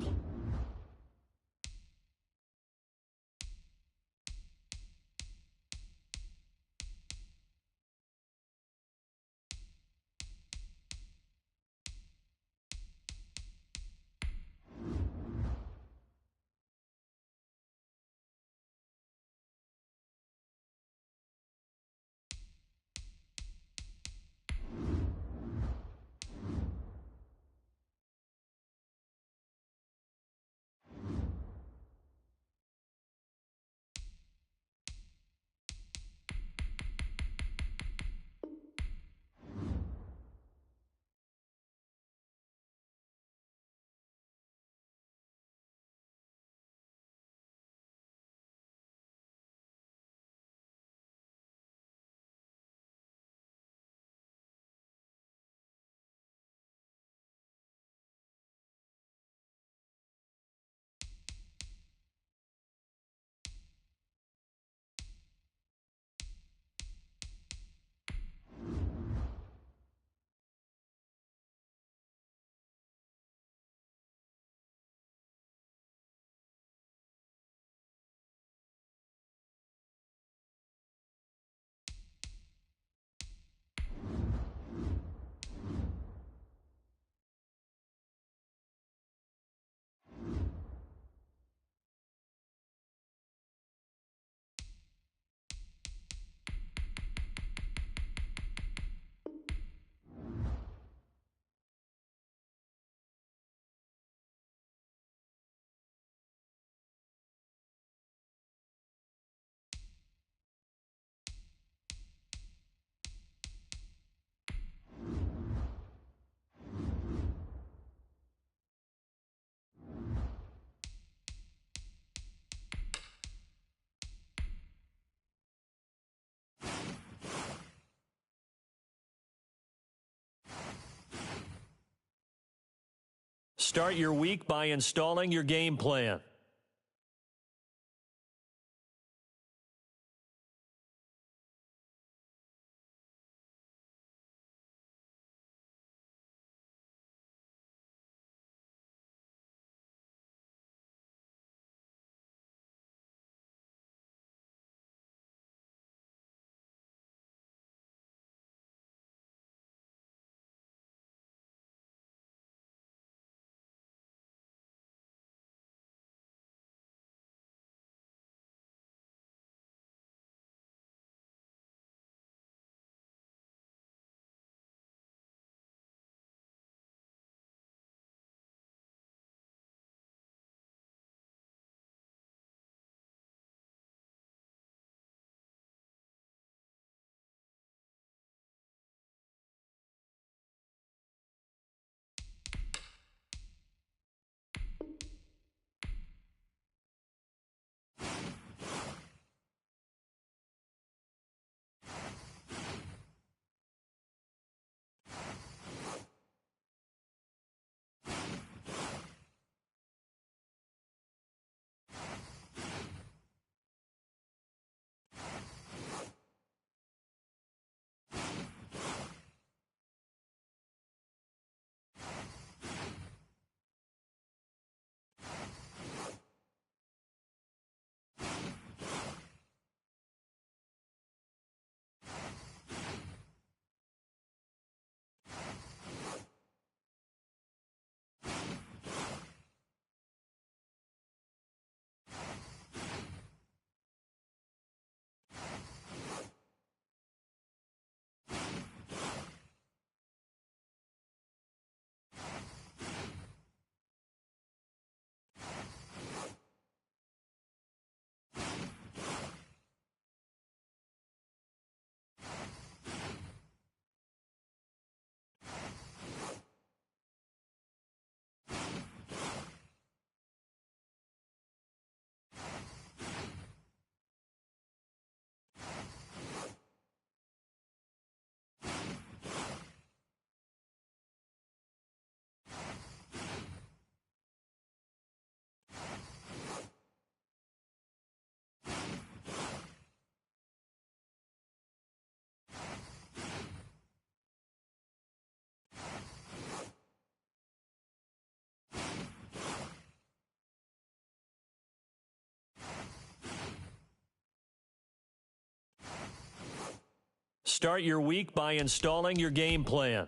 Start your week by installing your game plan. Start your week by installing your game plan.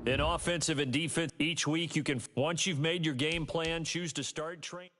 In offensive and defense, each week you can, once you've made your game plan, choose to start training.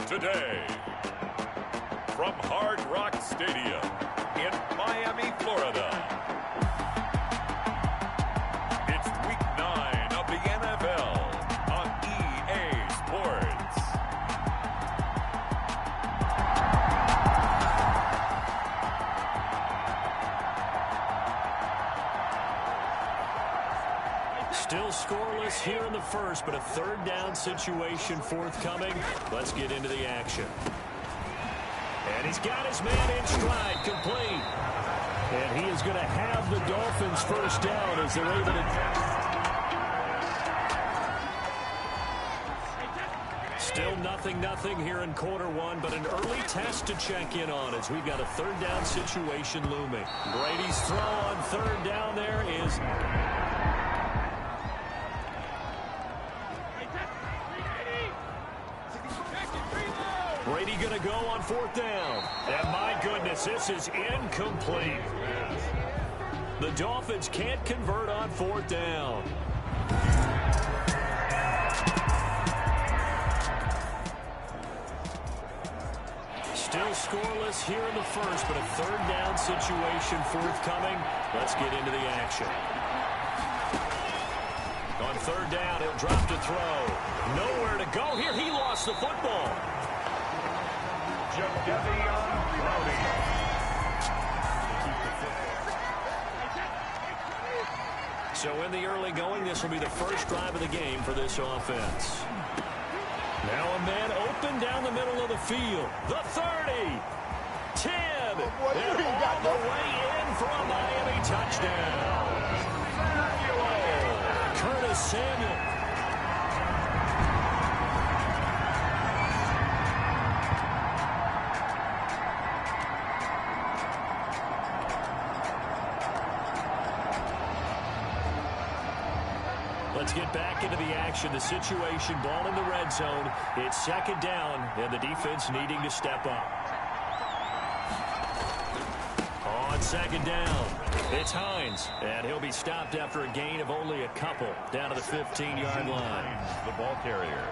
Today, from Hard Rock Stadium in Miami, Florida, it's Week 9 of the NFL on EA Sports. Still scoreless here in the first, but a third down situation forthcoming. Let's get into the action. And he's got his man in stride, complete. And he is going to have the Dolphins first down as they're able to... Still 0-0 here in quarter one, but an early test to check in on as we've got a third down situation looming. Brady's throw on third down there is... Brady going to go on fourth down. And my goodness, this is incomplete. The Dolphins can't convert on fourth down. Still scoreless here in the first, but a third down situation forthcoming. Let's get into the action. On third down, he'll drop to throw. Nowhere to go here. He lost the football. So in the early going, this will be the first drive of the game for this offense. Now a man open down the middle of the field. The 30. 10. And all the way in for a Miami touchdown. Curtis Samuel. Let's get back into the action. The situation, ball in the red zone. It's second down, and the defense needing to step up. On second down, it's Hines, and he'll be stopped after a gain of only a couple down to the 15-yard line. The ball carrier.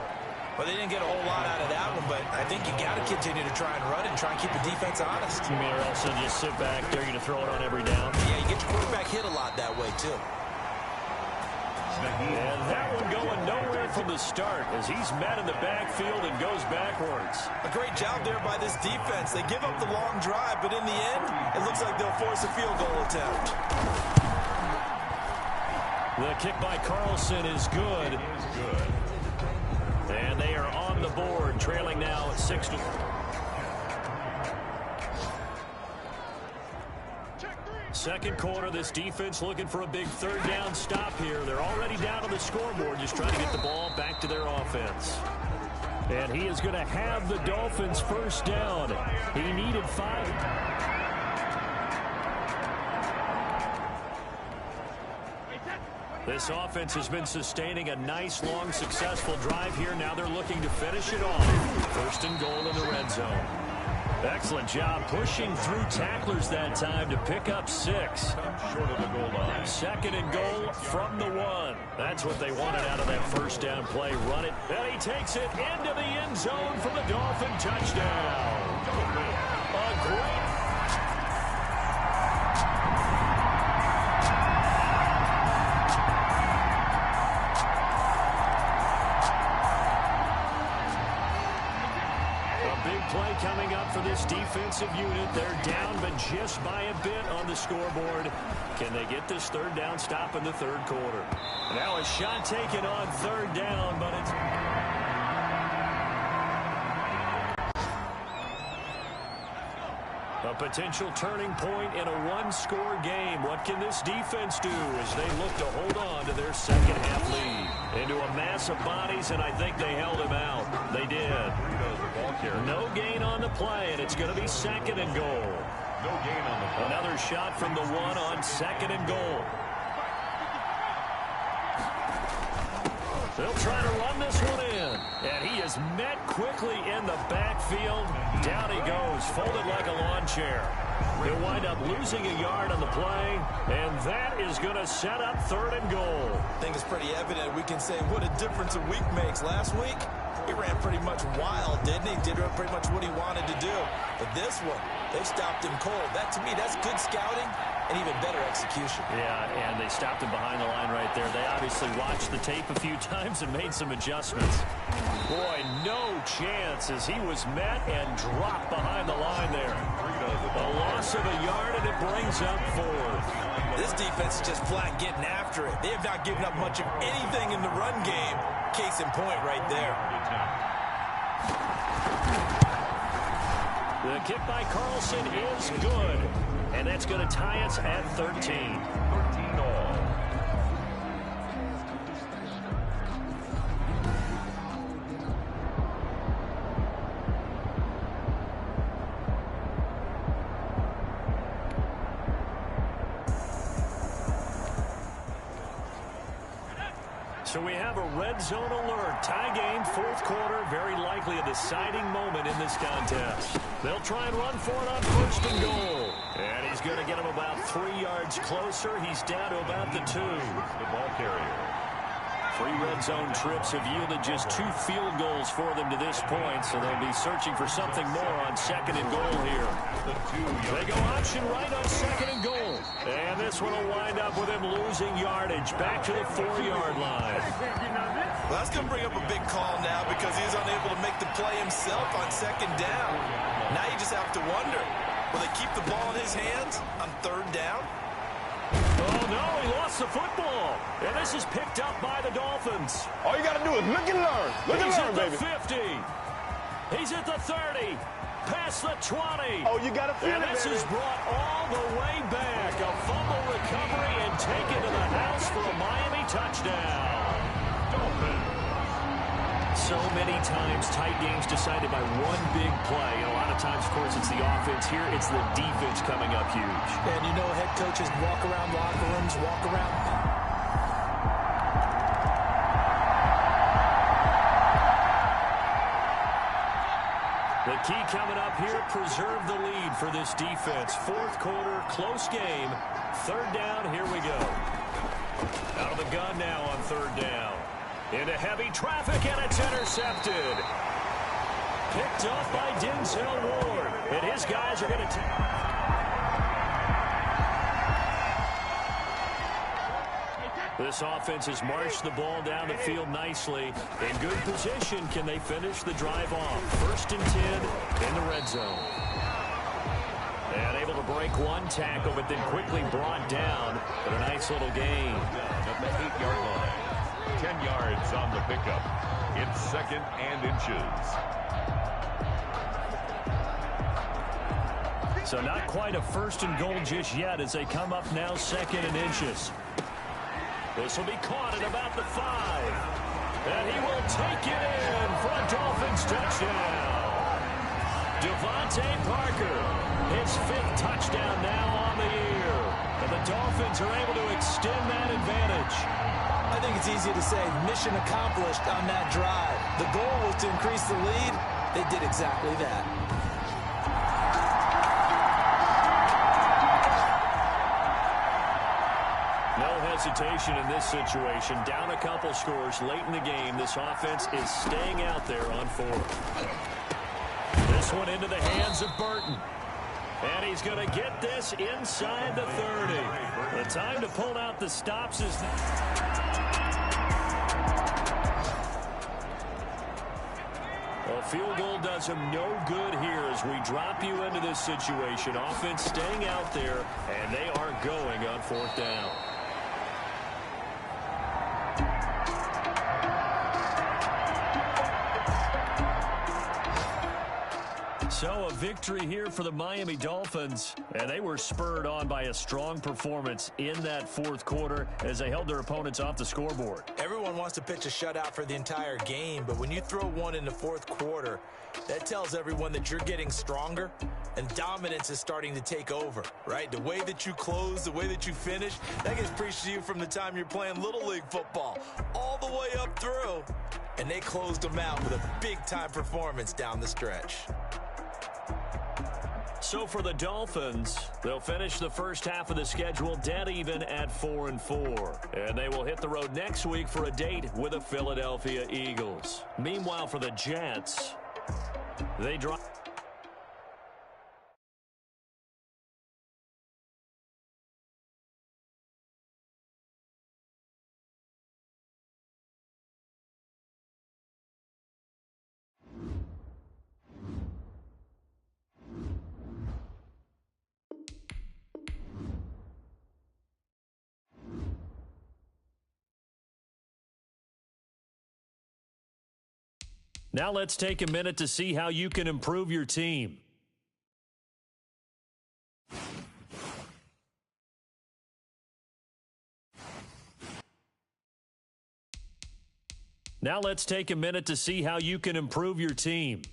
Well, they didn't get a whole lot out of that one, but I think you got to continue to try and run it and try and keep the defense honest. You mean, or else they'll just sit back, dare you to throw it on every down? Yeah, you get your quarterback hit a lot that way, too. And that one going nowhere from the start as he's met in the backfield and goes backwards. A great job there by this defense. They give up the long drive, but in the end, it looks like they'll force a field goal attempt. The kick by Carlson is good. And they are on the board, trailing now 6-3. Second quarter, this defense looking for a big third down stop here. They're already down on the scoreboard, just trying to get the ball back to their offense. And he is going to have the Dolphins first down. He needed 5. This offense has been sustaining a nice, long, successful drive here. Now they're looking to finish it off. First and goal in the red zone. Excellent job pushing through tacklers that time to pick up 6. Short of the goal line. Second and goal from the 1. That's what they wanted out of that first down play. Run it. And he takes it into the end zone for the Dolphin touchdown. A great. Play coming up for this defensive unit. They're down, but just by a bit on the scoreboard. Can they get this third down stop in the third quarter? Now a shot taken on third down, but it's... A potential turning point in a one-score game. What can this defense do as they look to hold on to their second-half lead? Into a mass of bodies, and I think they held him out. They did. No gain on the play, and it's going to be second and goal. No gain on the play. Another shot from the 1 on second and goal. They'll try to run this one in. And he is met quickly in the backfield. Down he goes, folded like a lawn chair. He'll wind up losing a yard on the play. And that is going to set up third and goal. I think it's pretty evident. We can say what a difference a week makes. Last week, he ran pretty much wild, didn't he? Did pretty much what he wanted to do. But this one, they've stopped him cold. That, to me, that's good scouting and even better execution. Yeah, and they stopped him behind the line right there. They obviously watched the tape a few times and made some adjustments. Boy, no chance as he was met and dropped behind the line there. A loss of a yard, and it brings up 4. This defense is just flat getting after it. They have not given up much of anything in the run game. Case in point right there. The kick by Carlson is good. And that's going to tie us at 13. 13 all. So we have a red zone alert. Tie game, fourth quarter. Very likely a deciding moment in this contest. They'll try and run for it on first and goal. And he's going to get him about 3 yards closer. He's down to about the 2. The ball carrier. 3 red zone trips have yielded just 2 field goals for them to this point, so they'll be searching for something more on 2nd and goal here. They go option right on 2nd and goal. And this one will wind up with him losing yardage back to the 4-yard line. Well, that's going to bring up a big call now because he's unable to make the play himself on 2nd down. Now you just have to wonder, will they keep the ball in his hands on 3rd down? Oh, no, he lost the football. And this is picked up by the Dolphins. All you got to do is look and learn. Look and learn, baby. He's at the 50. He's at the 30. Past the 20. Oh, you got to feel it, And this baby. is brought all the way back. A fumble recovery and taken to the house for a Miami touchdown. So many times tight games decided by one big play. And a lot of times, of course, it's the offense. Here, it's the defense coming up huge. And you know head coaches walk around locker rooms, walk around. The key coming up here, preserve the lead for this defense. 4th quarter, close game. 3rd down, here we go. Out of the gun now on 3rd down. Into heavy traffic, and it's intercepted. Picked up by Denzel Ward. And his guys are going to take... This offense has marched the ball down the field nicely. In good position, can they finish the drive off? 1st and 10 in the red zone. And able to break one tackle, but then quickly brought down. But a nice little gain. At the 8-yard line. 10 yards on the pickup. It's 2nd and inches. So not quite a 1st and goal just yet as they come up now 2nd and inches. This will be caught at about the 5. And he will take it in for a Dolphins touchdown. Devontae Parker, his 5th touchdown now on the year. And the Dolphins are able to extend that advantage. I think it's easy to say mission accomplished on that drive. The goal was to increase the lead. They did exactly that. No hesitation in this situation. Down a couple scores late in the game. This offense is staying out there on 4th. This one into the hands of Burton. And he's going to get this inside the 30. The time to pull out the stops is... A field goal does him no good here as we drop you into this situation. Offense staying out there, and they are going on 4th down. So a victory here for the Miami Dolphins, and they were spurred on by a strong performance in that 4th quarter as they held their opponents off the scoreboard. Everyone wants to pitch a shutout for the entire game, but when you throw one in the 4th quarter, that tells everyone that you're getting stronger and dominance is starting to take over, right? The way that you close, the way that you finish, that gets preached to you from the time you're playing Little League football all the way up through, and they closed them out with a big-time performance down the stretch. So for the Dolphins, they'll finish the first half of the schedule dead even at 4-4. And they will hit the road next week for a date with the Philadelphia Eagles. Meanwhile, for the Jets, they drop... Now let's take a minute to see how you can improve your team. Now let's take a minute to see how you can improve your team.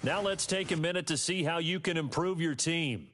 Now let's take a minute to see how you can improve your team.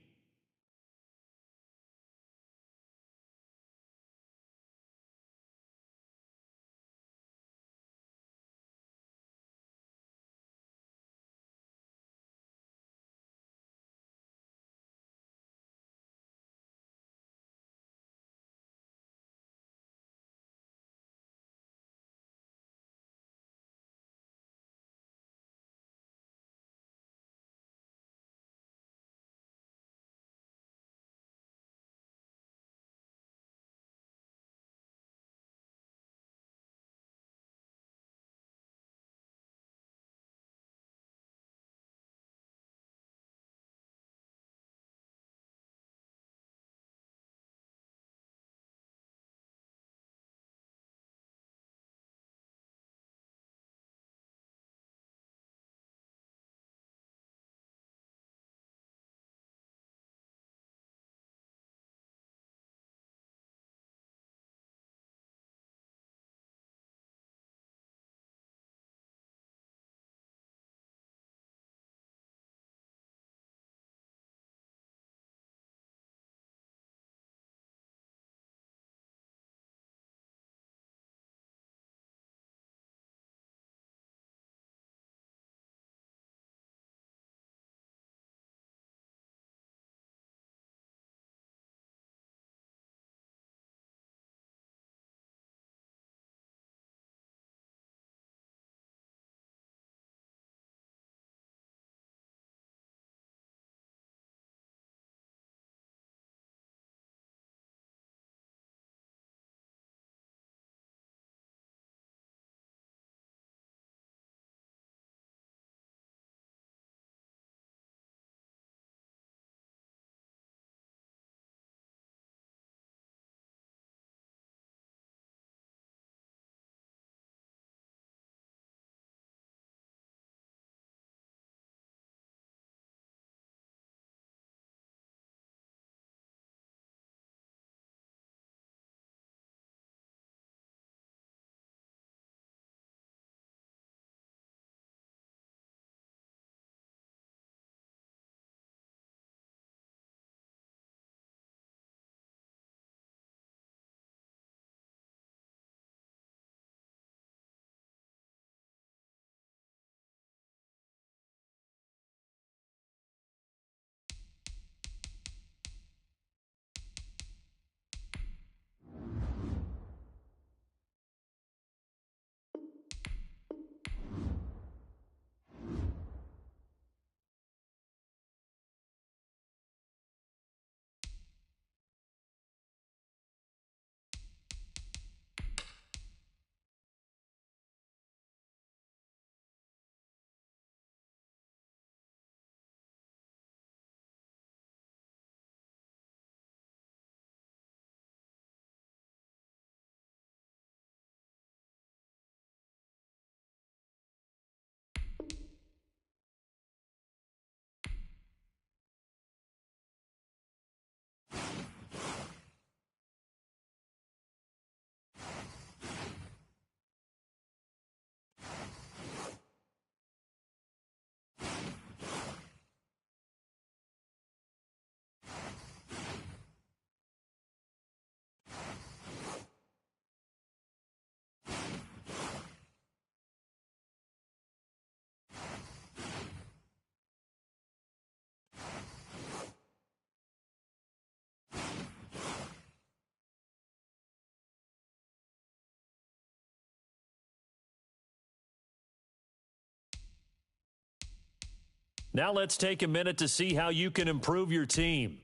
Now let's take a minute to see how you can improve your team.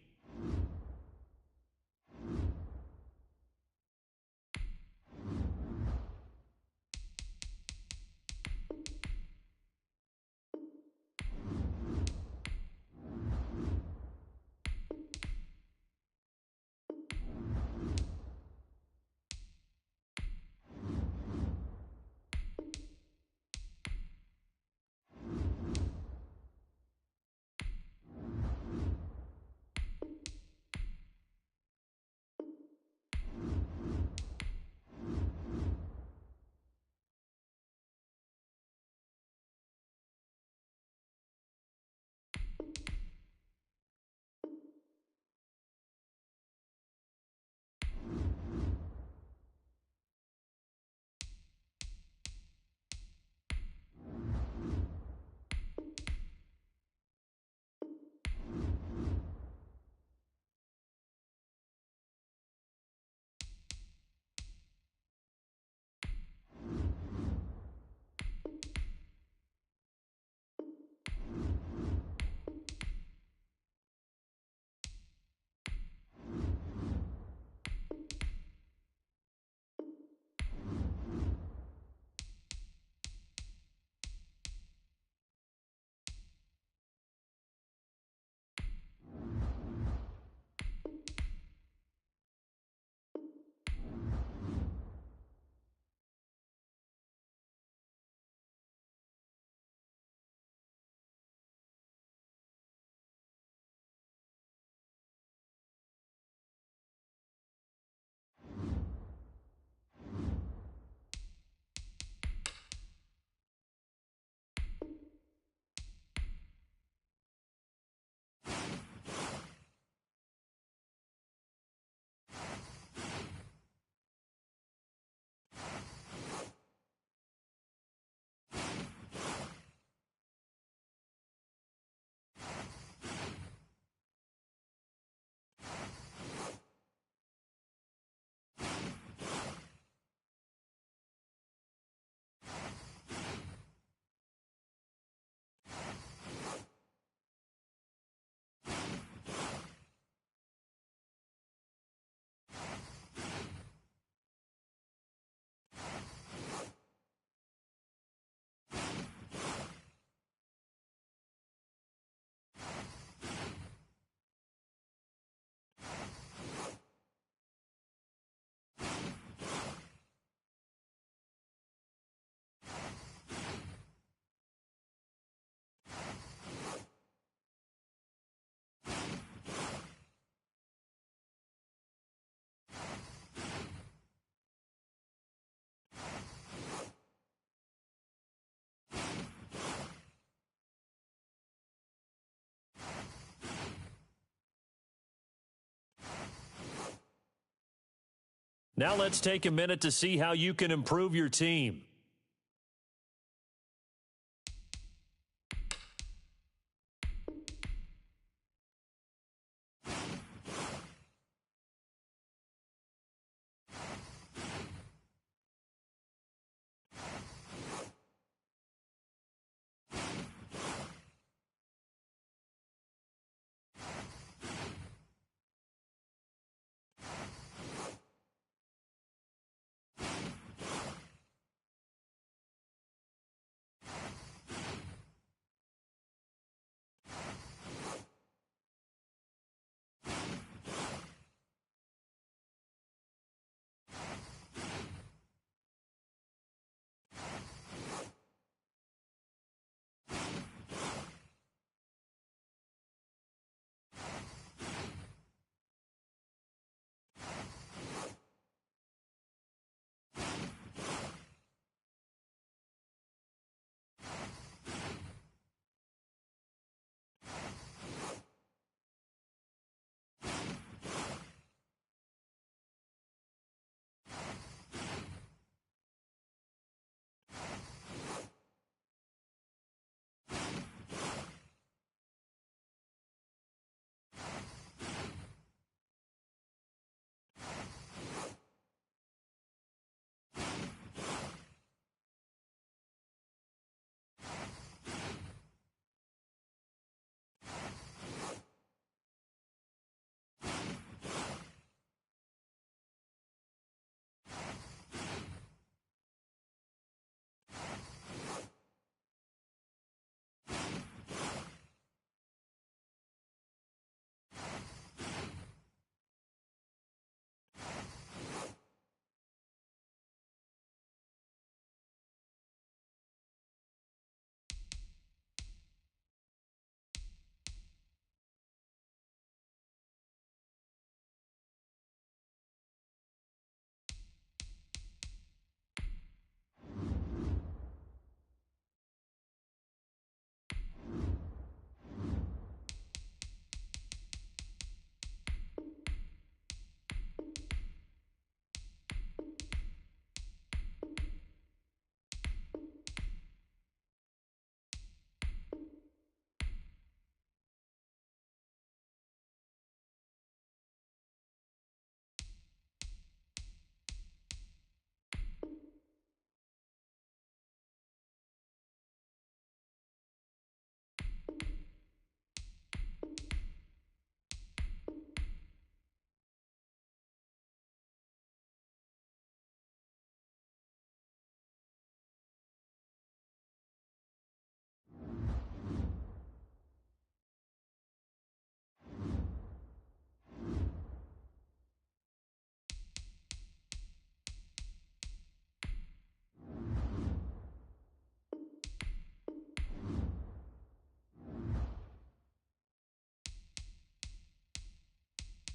Now let's take a minute to see how you can improve your team.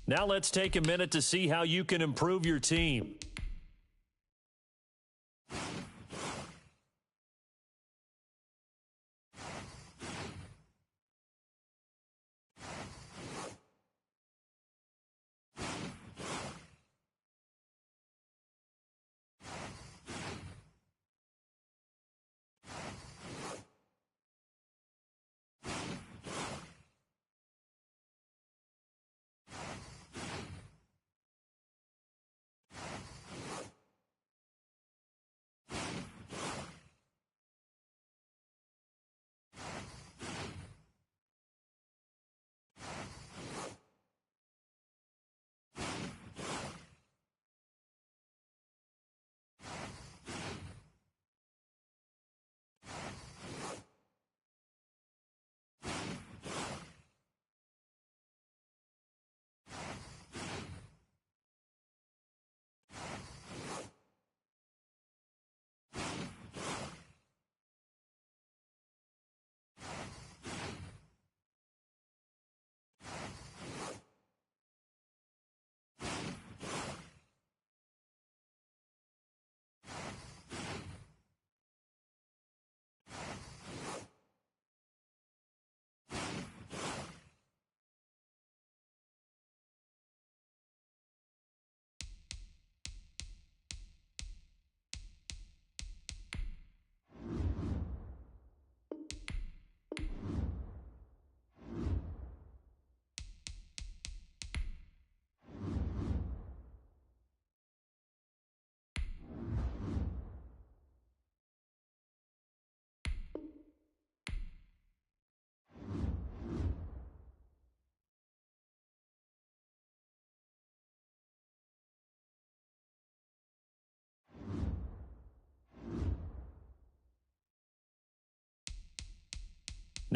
Now let's take a minute to see how you can improve your team.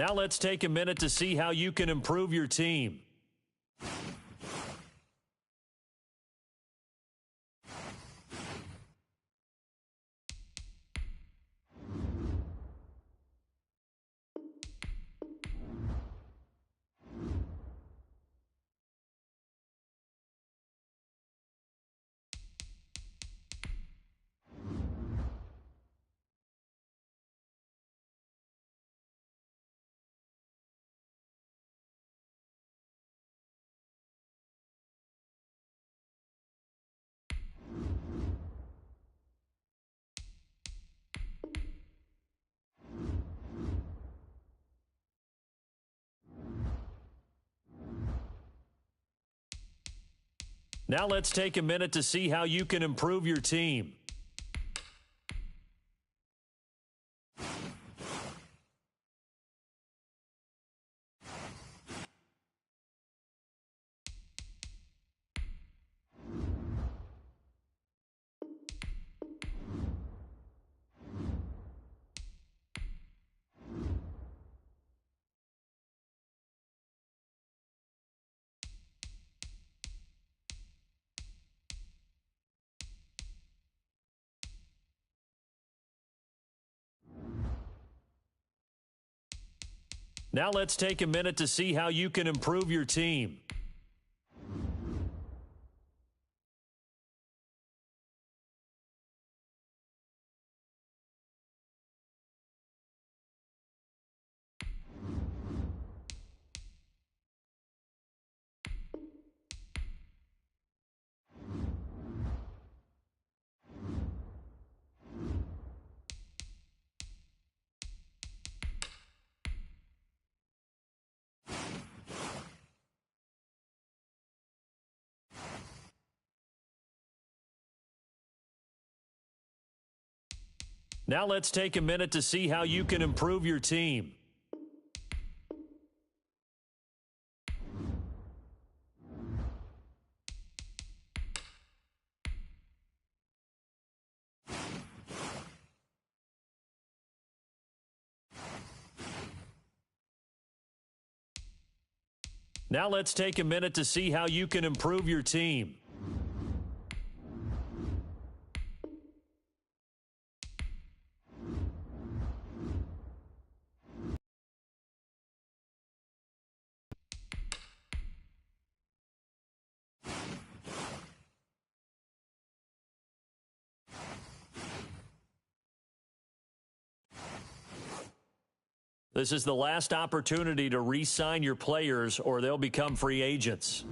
Now let's take a minute to see how you can improve your team. Now let's take a minute to see how you can improve your team. Now let's take a minute to see how you can improve your team. Now let's take a minute to see how you can improve your team. Now let's take a minute to see how you can improve your team. This is the last opportunity to re-sign your players or they'll become free agents.